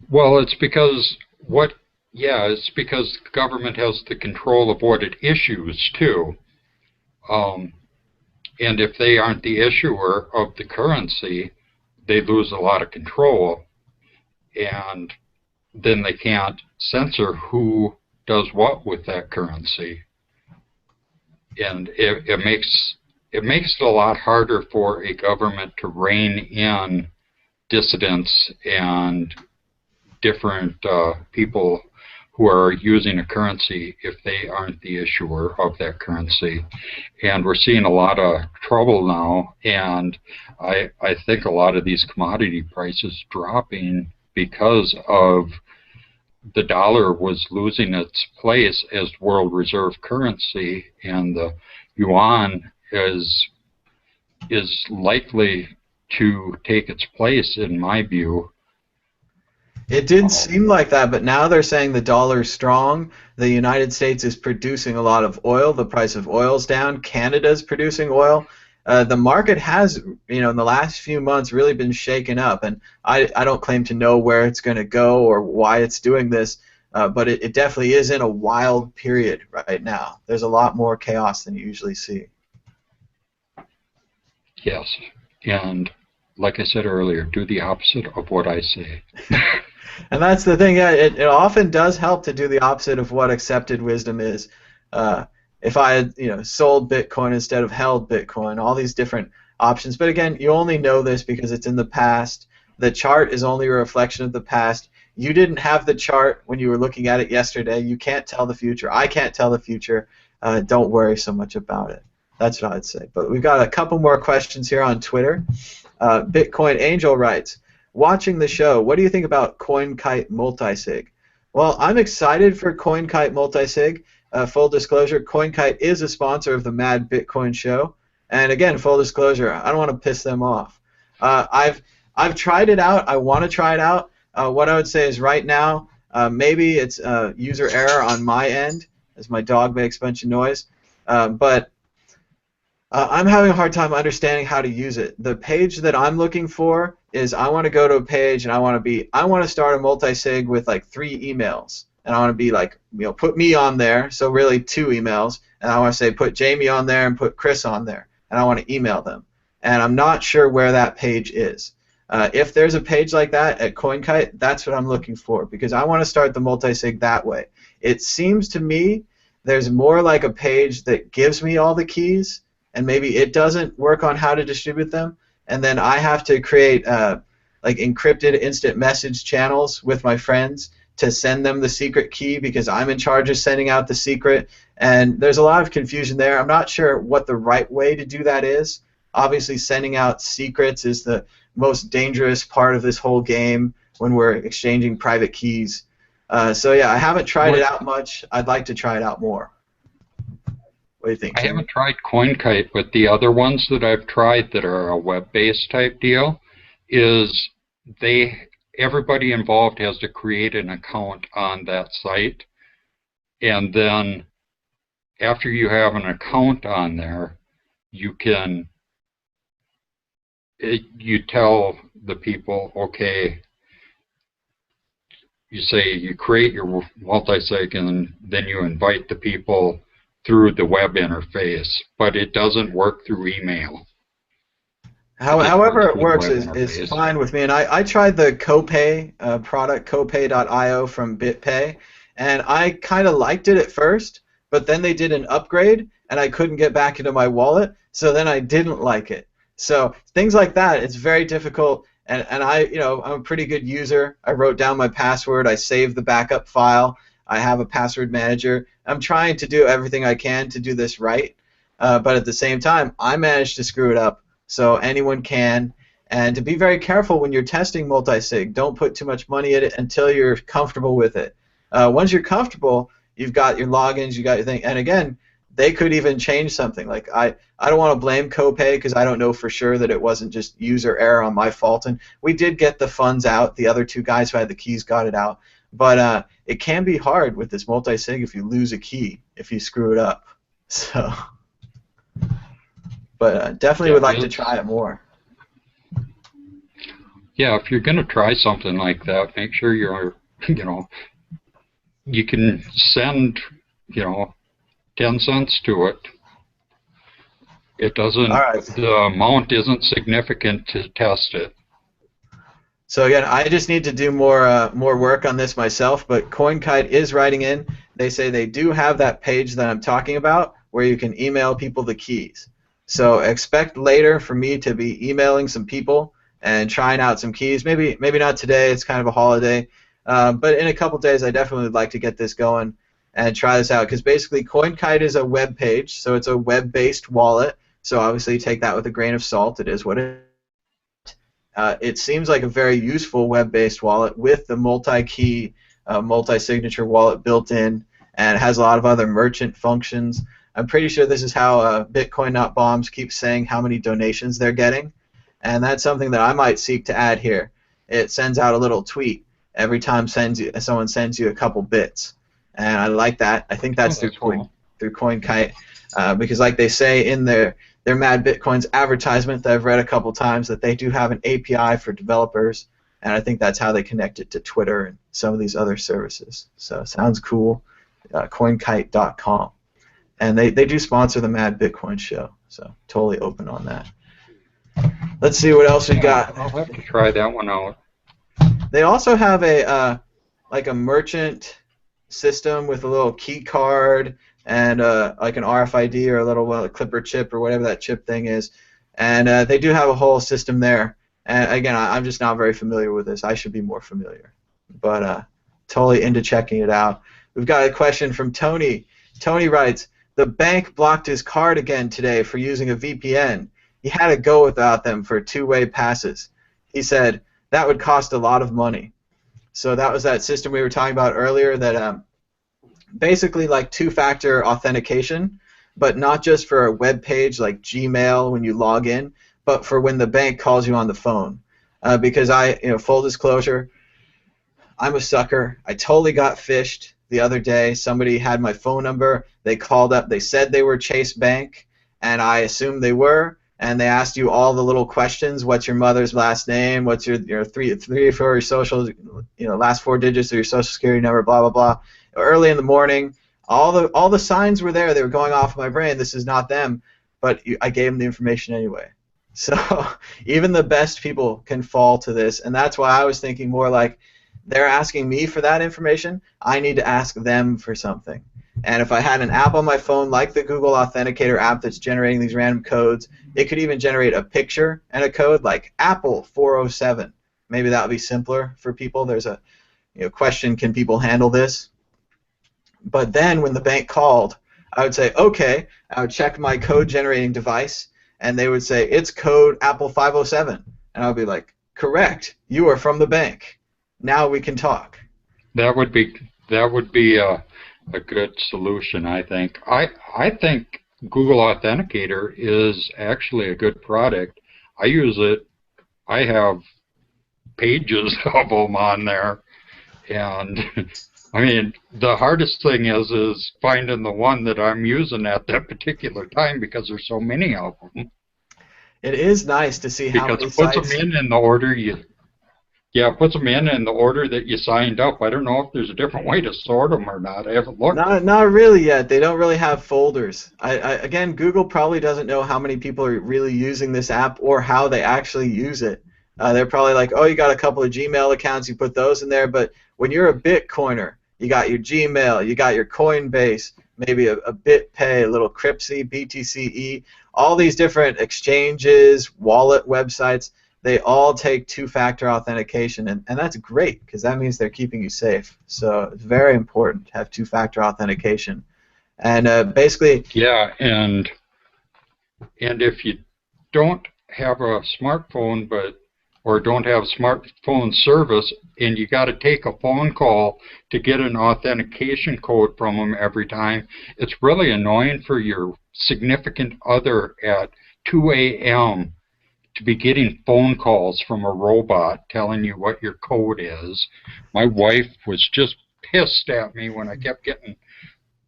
Well, it's because it's because the government has the control of what it issues too. And if they aren't the issuer of the currency, they lose a lot of control, and then they can't censor who does what with that currency. And it makes it a lot harder for a government to rein in dissidents and different people who are using a currency if they aren't the issuer of that currency. And we're seeing a lot of trouble now, and I think a lot of these commodity prices dropping because of the dollar was losing its place as world reserve currency, and the yuan is likely to take its place, in my view. It did seem like that, but now they're saying the dollar's strong. The United States is producing a lot of oil. The price of oil's down. Canada's producing oil. The market has, in the last few months really been shaken up, and I don't claim to know where it's going to go or why it's doing this, but it definitely is in a wild period right now. There's a lot more chaos than you usually see. Yes, and like I said earlier, do the opposite of what I say. And that's the thing. Yeah, it often does help to do the opposite of what accepted wisdom is. If I had, sold Bitcoin instead of held Bitcoin, all these different options. But again, you only know this because it's in the past. The chart is only a reflection of the past. You didn't have the chart when you were looking at it yesterday. You can't tell the future. I can't tell the future. Don't worry so much about it. That's what I'd say. But we've got a couple more questions here on Twitter. Bitcoin Angel writes, watching the show, what do you think about CoinKite Multisig? Well, I'm excited for CoinKite Multisig. full disclosure, CoinKite is a sponsor of the Mad Bitcoin Show. And again, full disclosure, I don't want to piss them off. I've tried it out. I want to try it out. What I would say is right now, maybe it's user error on my end, as my dog makes a bunch of noise. But I'm having a hard time understanding how to use it. The page that I'm looking for is I want to go to a page and I want to start a multi-sig with like 3 emails. And I want to be like, put me on there, so really 2 emails. And I want to say put Jamie on there and put Chris on there. And I want to email them. And I'm not sure where that page is. If there's a page like that at CoinKite, that's what I'm looking for, because I want to start the multi-sig that way. It seems to me there's more like a page that gives me all the keys, and maybe it doesn't work on how to distribute them, and then I have to create like encrypted instant message channels with my friends to send them the secret key because I'm in charge of sending out the secret, and there's a lot of confusion there. I'm not sure what the right way to do that is. Obviously, sending out secrets is the most dangerous part of this whole game when we're exchanging private keys. So yeah, I haven't tried it out much. I'd like to try it out more. What do you think, Jimmy? I haven't tried CoinKite, but the other ones that I've tried that are a web-based type deal is everybody involved has to create an account on that site, and then after you have an account on there, you tell the people, okay, you say you create your multi-sig and then you invite the people through the web interface, but it doesn't work through email. However it works is fine with me, and I tried the Copay product, copay.io from BitPay, and I kind of liked it at first, but then they did an upgrade, and I couldn't get back into my wallet, so then I didn't like it. So things like that, it's very difficult, and I'm a pretty good user. I wrote down my password, I saved the backup file, I have a password manager. I'm trying to do everything I can to do this right, but at the same time, I managed to screw it up. So anyone can, and to be very careful when you're testing multi-sig. Don't put too much money in it until you're comfortable with it. Once you're comfortable, you've got your logins, you got your thing, and again, they could even change something. Like I don't want to blame Copay because I don't know for sure that it wasn't just user error on my fault, and we did get the funds out. The other 2 guys who had the keys got it out, but it can be hard with this multi-sig if you lose a key, if you screw it up. So. But definitely would like to try it more. Yeah, if you're going to try something like that, make sure you're, you can send, 10 cents to it. It doesn't, the amount isn't significant to test it. So again, I just need to do more work on this myself, but CoinKite is writing in. They say they do have that page that I'm talking about where you can email people the keys. So expect later for me to be emailing some people and trying out some keys. Maybe not today. It's kind of a holiday. But in a couple days, I definitely would like to get this going and try this out. Because basically, CoinKite is a web page, so it's a web-based wallet. So obviously, take that with a grain of salt. It is what it is. It seems like a very useful web-based wallet with the multi-key, multi-signature wallet built in, and it has a lot of other merchant functions. I'm pretty sure this is how Bitcoin Not Bombs keeps saying how many donations they're getting, and that's something that I might seek to add here. It sends out a little tweet every time someone sends you a couple bits, and I like that. I think that's through CoinKite, because like they say in their Mad Bitcoins advertisement that I've read a couple times, that they do have an API for developers, and I think that's how they connect it to Twitter and some of these other services. So sounds cool. CoinKite.com. And they do sponsor the Mad Bitcoin Show, so totally open on that. Let's see what else we got. I'll have to try that one out. They also have a like a merchant system with a little key card and like an RFID or a little clipper chip or whatever that chip thing is, and they do have a whole system there. And again, I'm just not very familiar with this. I should be more familiar, but totally into checking it out. We've got a question from Tony. Tony writes, the bank blocked his card again today for using a VPN. He had to go without them for 2-way passes. He said that would cost a lot of money. So that was that system we were talking about earlier that basically like two-factor authentication, but not just for a web page like Gmail when you log in, but for when the bank calls you on the phone. Because full disclosure, I'm a sucker. I totally got phished the other day. Somebody had my phone number. They called up. They said they were Chase Bank, and I assumed they were. And they asked you all the little questions. What's your mother's last name? What's your three or four your social, last four digits of your social security number? Blah blah blah. Early in the morning, all the signs were there. They were going off in my brain. This is not them, but I gave them the information anyway. So even the best people can fall to this, and that's why I was thinking more like they're asking me for that information. I need to ask them for something. And if I had an app on my phone like the Google Authenticator app that's generating these random codes, it could even generate a picture and a code like Apple 407. Maybe that would be simpler for people. There's a question, can people handle this? But then when the bank called, I would say, okay, I would check my code generating device, and they would say, it's code Apple 507. And I would be like, correct, you are from the bank. Now we can talk. That would be a good solution, I think. I think Google Authenticator is actually a good product. I use it. I have pages of them on there, and I mean, the hardest thing is finding the one that I'm using at that particular time because there's so many of them. It is nice to see how many sites. Because it puts them in the order it puts them in the order that you signed up. I don't know if there's a different way to sort them or not. I haven't looked. Not really yet. They don't really have folders. Again, Google probably doesn't know how many people are really using this app or how they actually use it. They're probably like, oh, you got a couple of Gmail accounts, you put those in there. But when you're a Bitcoiner, you got your Gmail, you got your Coinbase, maybe a BitPay, a little Cryptsy, BTCE, all these different exchanges, wallet websites. They all take two-factor authentication, and that's great because that means they're keeping you safe. So it's very important to have two-factor authentication. And basically... Yeah, and if you don't have a smartphone or don't have smartphone service and you got to take a phone call to get an authentication code from them every time, it's really annoying for your significant other at 2 a.m. to be getting phone calls from a robot telling you what your code is. My wife was just pissed at me when I kept getting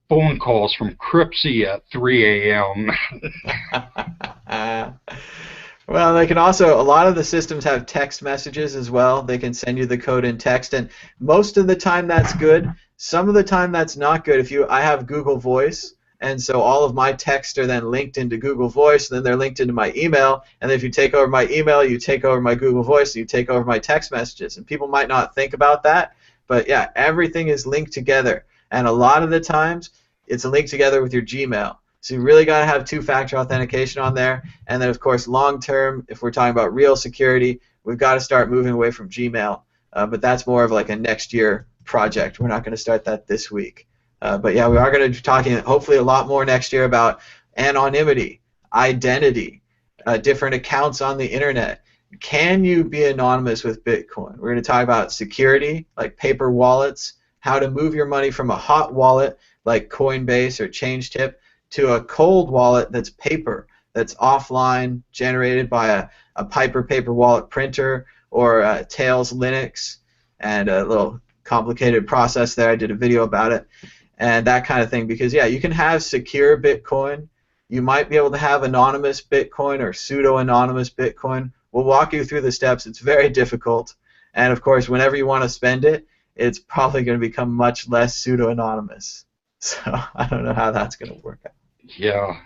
phone calls from Cryptsy at 3 a.m. Well, they can also, a lot of the systems have text messages as well. They can send you the code in text, and most of the time that's good. Some of the time that's not good. I have Google Voice, and so all of my texts are then linked into Google Voice, and then they're linked into my email, and if you take over my email, you take over my Google Voice, you take over my text messages, and people might not think about that, but yeah, everything is linked together, and a lot of the times it's linked together with your Gmail. So you really got to have two-factor authentication on there, and then of course long-term, if we're talking about real security, we've got to start moving away from Gmail, but that's more of like a next year project. We're not going to start that this week. But yeah, we are going to be talking hopefully a lot more next year about anonymity, identity, different accounts on the internet. Can you be anonymous with Bitcoin? We're going to talk about security, like paper wallets, how to move your money from a hot wallet like Coinbase or ChangeTip to a cold wallet that's paper, that's offline, generated by a Piper paper wallet printer or Tails Linux, and a little complicated process there. I did a video about it. And that kind of thing, because yeah, you can have secure Bitcoin. You might be able to have anonymous Bitcoin or pseudo-anonymous Bitcoin. We'll walk you through the steps. It's very difficult. And of course, whenever you want to spend it, it's probably going to become much less pseudo-anonymous. So I don't know how that's going to work out. Yeah.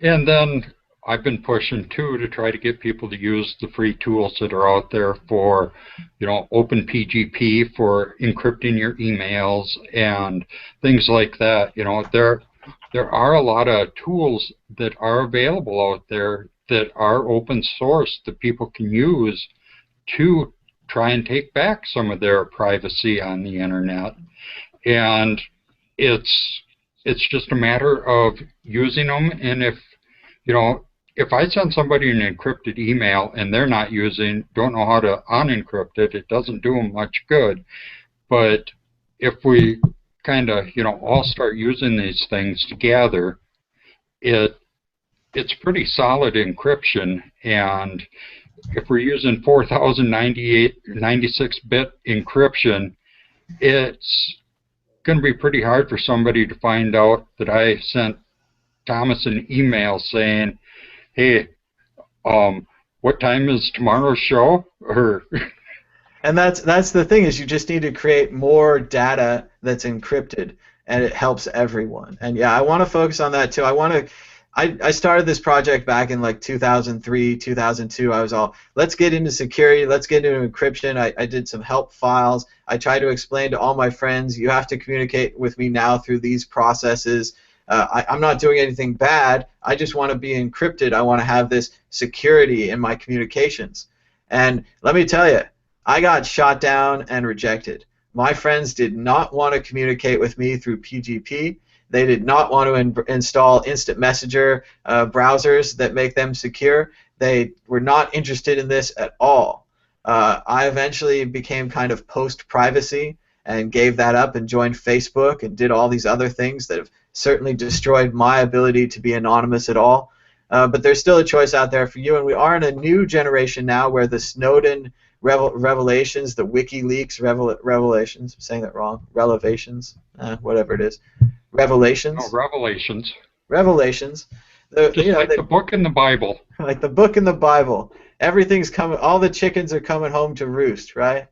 And then I've been pushing too to try to get people to use the free tools that are out there for, OpenPGP for encrypting your emails and things like that. There are a lot of tools that are available out there that are open source that people can use to try and take back some of their privacy on the internet. And it's just a matter of using them, and if I send somebody an encrypted email and they're don't know how to unencrypt it, it doesn't do them much good. But if we kind of, all start using these things together, it's pretty solid encryption. And if we're using 4096-bit encryption, it's going to be pretty hard for somebody to find out that I sent Thomas an email saying, hey, what time is tomorrow's show? Or And that's the thing, is you just need to create more data that's encrypted, and it helps everyone. And yeah, I want to focus on that too. I started this project back in like 2003, 2002. I was all, let's get into security, let's get into encryption. I did some help files. I tried to explain to all my friends, you have to communicate with me now through these processes. I'm not doing anything bad. I just want to be encrypted. I want to have this security in my communications. And let me tell you, I got shot down and rejected. My friends did not want to communicate with me through PGP. They did not want to install instant messenger browsers that make them secure. They were not interested in this at all. I eventually became kind of post-privacy and gave that up and joined Facebook and did all these other things that have certainly destroyed my ability to be anonymous at all. But there's still a choice out there for you, and we are in a new generation now where the Snowden revelations, the WikiLeaks revelations, I'm saying that wrong, revelations, whatever it is, revelations. Oh, revelations. Revelations. Just like the book in the Bible. Like the book in the Bible. Everything's coming, all the chickens are coming home to roost, right?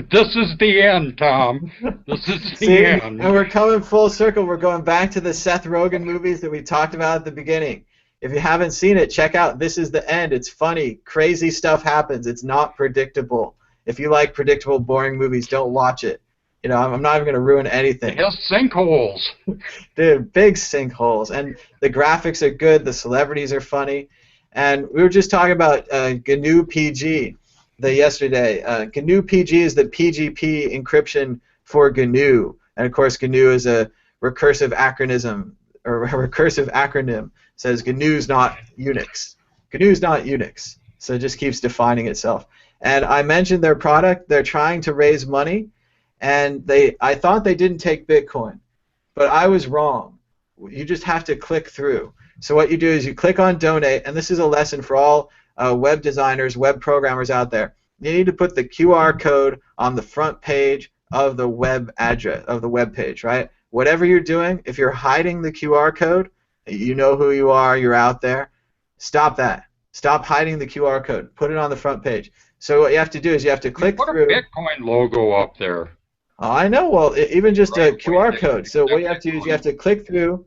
This is the end, Tom. This is the end. And we're coming full circle. We're going back to the Seth Rogen movies that we talked about at the beginning. If you haven't seen it, check out This Is the End. It's funny. Crazy stuff happens. It's not predictable. If you like predictable, boring movies, don't watch it. I'm not even going to ruin anything. It has sinkholes. Dude, big sinkholes. And the graphics are good. The celebrities are funny. And we were just talking about GNU PG yesterday. GNU PG is the PGP encryption for GNU. And, of course, GNU is a recursive acronym. Says GNU's not Unix. GNU's not Unix. So it just keeps defining itself. And I mentioned their product. They're trying to raise money. And I thought they didn't take Bitcoin. But I was wrong. You just have to click through. So what you do is you click on donate. And this is a lesson for all web designers, web programmers out there. You need to put the QR code on the front page of the web address, of the web page, right? Whatever you're doing, if you're hiding the QR code, you know who you are, you're out there, stop that. Stop hiding the QR code. Put it on the front page. So what you have to do is you have to click through. Put a Bitcoin logo up there. Oh, I know. Well, even just a QR code. So what you have to do is you have to click through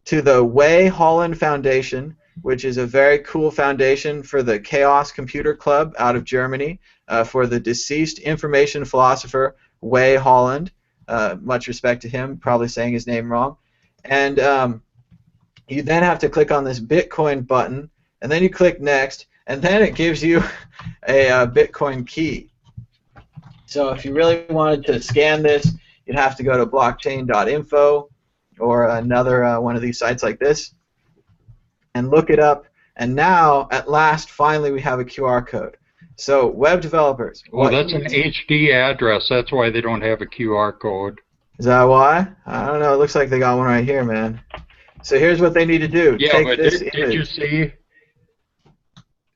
to the Way Holland Foundation, which is a very cool foundation for the Chaos Computer Club out of Germany, for the deceased information philosopher Way Holland. Much respect to him, probably saying his name wrong. And you then have to click on this Bitcoin button, and then you click Next, and then it gives you a Bitcoin key. So if you really wanted to scan this, you'd have to go to blockchain.info or another one of these sites like this and look it up. And now, at last, finally, we have a QR code. So web developers. Well, that's an HD address. That's why they don't have a QR code. Is that why? I don't know. It looks like they got one right here, man. So here's what they need to do. Yeah, Take but this did image you see?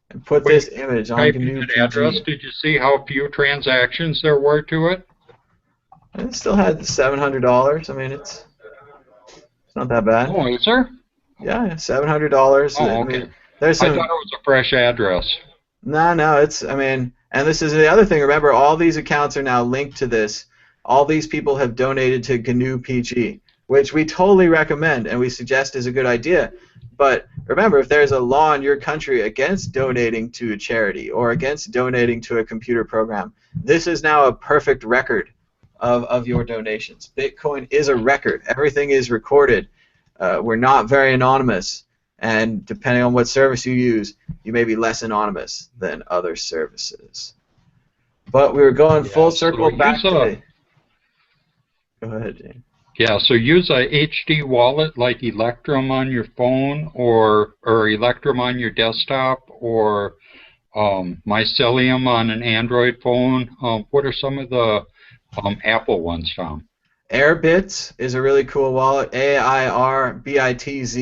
and put this image on GNU that address. PG. Did you see how few transactions there were to it? It still had $700. I mean, it's not that bad. Oh, is there? Yeah, $700. Oh, I okay. mean, there's I some. thought it was a fresh address. No, it's. I mean, and this is the other thing. Remember, all these accounts are now linked to this. All these people have donated to GNU PG, which we totally recommend and we suggest is a good idea. But remember, if there's a law in your country against donating to a charity or against donating to a computer program, this is now a perfect record of your donations. Bitcoin is a record. Everything is recorded. We're not very anonymous. And depending on what service you use, you may be less anonymous than other services. But we were going full circle back to the... Go ahead, Jane. Yeah, so use a HD wallet like Electrum on your phone or Electrum on your desktop or Mycelium on an Android phone. What are some of the Apple ones, Tom? Airbitz is a really cool wallet. AIRBITZ.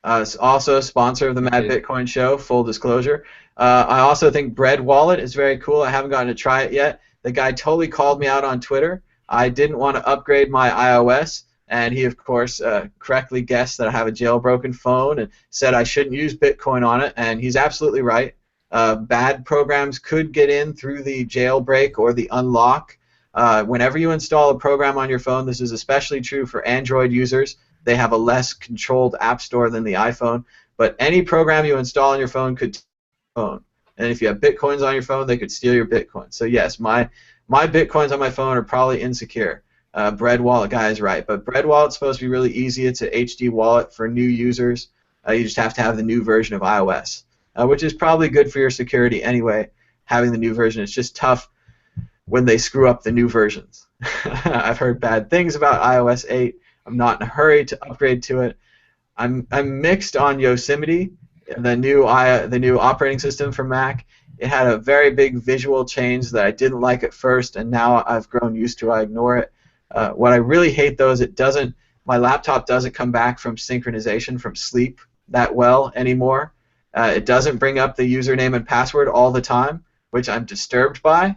It's also a sponsor of the Mad Bitcoin Show. Full disclosure. I also think Bread Wallet is very cool. I haven't gotten to try it yet. The guy totally called me out on Twitter. I didn't want to upgrade my iOS, and he, of course, correctly guessed that I have a jailbroken phone and said I shouldn't use Bitcoin on it, and he's absolutely right. Bad programs could get in through the jailbreak or the unlock. Whenever you install a program on your phone, this is especially true for Android users. They have a less controlled app store than the iPhone, but any program you install on your phone could take your phone. And if you have Bitcoins on your phone, they could steal your Bitcoin. So yes, my Bitcoins on my phone are probably insecure. Bread Wallet guy is right, but Bread Wallet's supposed to be really easy. It's an HD wallet for new users. You just have to have the new version of iOS, which is probably good for your security anyway, having the new version. It's just tough when they screw up the new versions. I've heard bad things about iOS 8. I'm not in a hurry to upgrade to it. I'm mixed on Yosemite, the new operating system for Mac. It had a very big visual change that I didn't like at first, and now I've grown used to. I ignore it. What I really hate though is my laptop doesn't come back from synchronization from sleep that well anymore. It doesn't bring up the username and password all the time, which I'm disturbed by,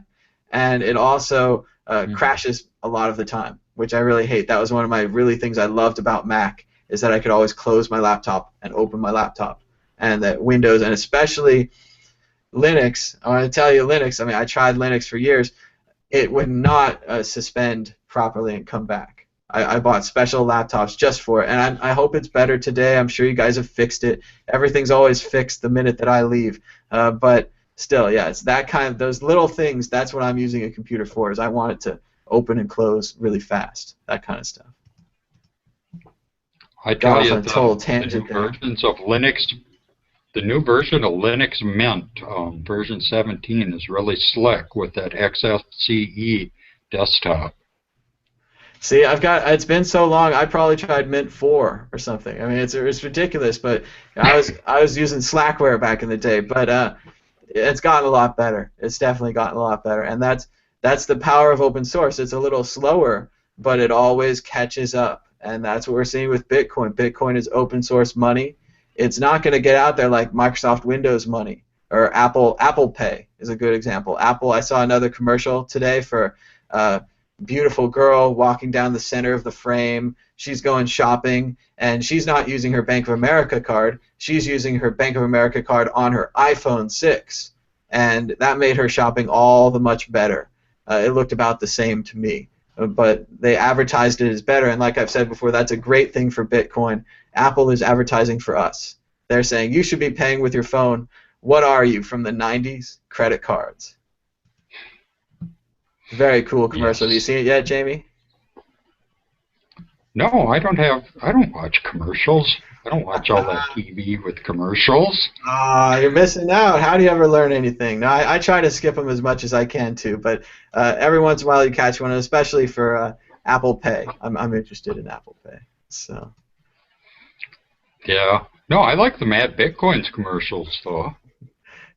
and it also crashes a lot of the time, which I really hate. That was one of my things I loved about Mac, is that I could always close my laptop and open my laptop, and that Windows, and especially Linux, I want to tell you Linux, I mean, I tried Linux for years, it would not suspend properly and come back. I bought special laptops just for it, and I hope it's better today. I'm sure you guys have fixed it. Everything's always fixed the minute that I leave, but still, yeah, it's that kind of, those little things, that's what I'm using a computer for, is I want it to open and close really fast, that kind of stuff. I tell you, tangent the new versions of Linux, the new version of Linux Mint, version 17, is really slick with that XFCE desktop. See, it's been so long. I probably tried Mint 4 or something. I mean, it's ridiculous, but I was using Slackware back in the day, but it's gotten a lot better. It's definitely gotten a lot better, and that's the power of open source. It's a little slower, but it always catches up, and that's what we're seeing with Bitcoin. Bitcoin is open source money. It's not going to get out there like Microsoft Windows money or Apple Pay is a good example. I saw another commercial today for beautiful girl walking down the center of the frame. She's going shopping, and she's not using her Bank of America card. She's using her Bank of America card on her iPhone 6, and that made her shopping all the much better. It looked about the same to me, but they advertised it as better, and like I've said before, that's a great thing for Bitcoin. Apple is advertising for us. They're saying, you should be paying with your phone. What are you, from the 90s? Credit cards. Very cool commercial. Yes. Have you seen it yet, Jamie? No, I don't watch commercials. I don't watch all that TV with commercials. You're missing out. How do you ever learn anything? No, I try to skip them as much as I can too, but every once in a while you catch one, especially for Apple Pay. I'm interested in Apple Pay. So. Yeah. No, I like the Mad Bitcoins commercials though.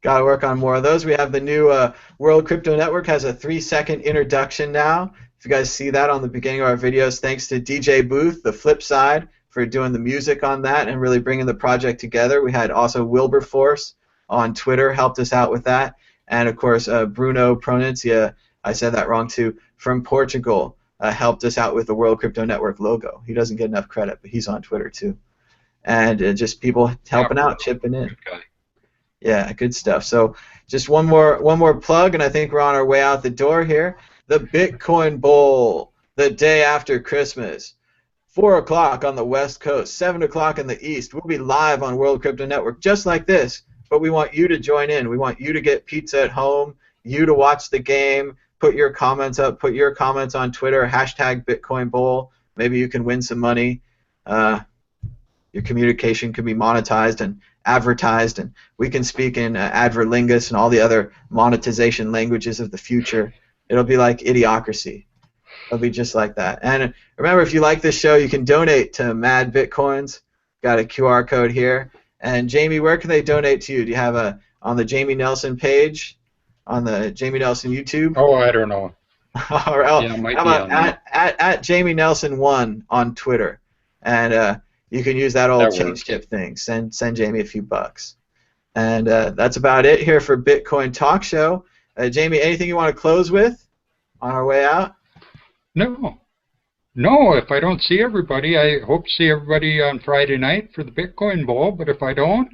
Got to work on more of those. We have the new World Crypto Network has a 3-second introduction now. If you guys see that on the beginning of our videos, thanks to DJ Booth, the Flip Side, for doing the music on that and really bringing the project together. We had also Wilberforce on Twitter helped us out with that. And, of course, Bruno Pronuncia, I said that wrong too, from Portugal, helped us out with the World Crypto Network logo. He doesn't get enough credit, but he's on Twitter too. And just people helping out, chipping in. Yeah, good stuff. So just one more plug, and I think we're on our way out the door here. The Bitcoin Bowl, the day after Christmas, 4 o'clock on the West Coast, 7 o'clock in the East. We'll be live on World Crypto Network just like this, but we want you to join in. We want you to get pizza at home, you to watch the game, put your comments up, put your comments on Twitter, hashtag Bitcoin Bowl. Maybe you can win some money. Your communication can be monetized and advertised, and we can speak in Adverlingus and all the other monetization languages of the future. It'll be like Idiocracy. It'll be just like that. And remember, if you like this show, you can donate to Mad Bitcoins. Got a QR code here. And Jamie, where can they donate to you? Do you have on the Jamie Nelson page, on the Jamie Nelson YouTube? Oh, I don't know. Or else, Yeah, it might how be about on there. at Jamie Nelson 1 on Twitter, and you can use that old That change works. tip thing. Send Jamie a few bucks. And that's about it here for Bitcoin Talk Show. Jamie, anything you want to close with on our way out? No. No, if I don't see everybody, I hope to see everybody on Friday night for the Bitcoin Bowl. But if I don't,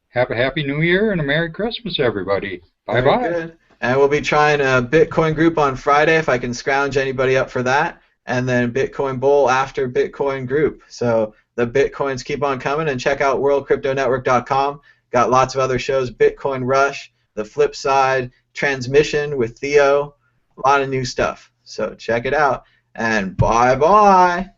have a Happy New Year and a Merry Christmas, everybody. Very Bye-bye. good. And we'll be trying a Bitcoin group on Friday if I can scrounge anybody up for that. And then Bitcoin Bowl after Bitcoin group. So the Bitcoins keep on coming, and check out worldcryptonetwork.com. Got lots of other shows, Bitcoin Rush, The Flip Side, Transmission with Theo, a lot of new stuff. So check it out. And bye-bye.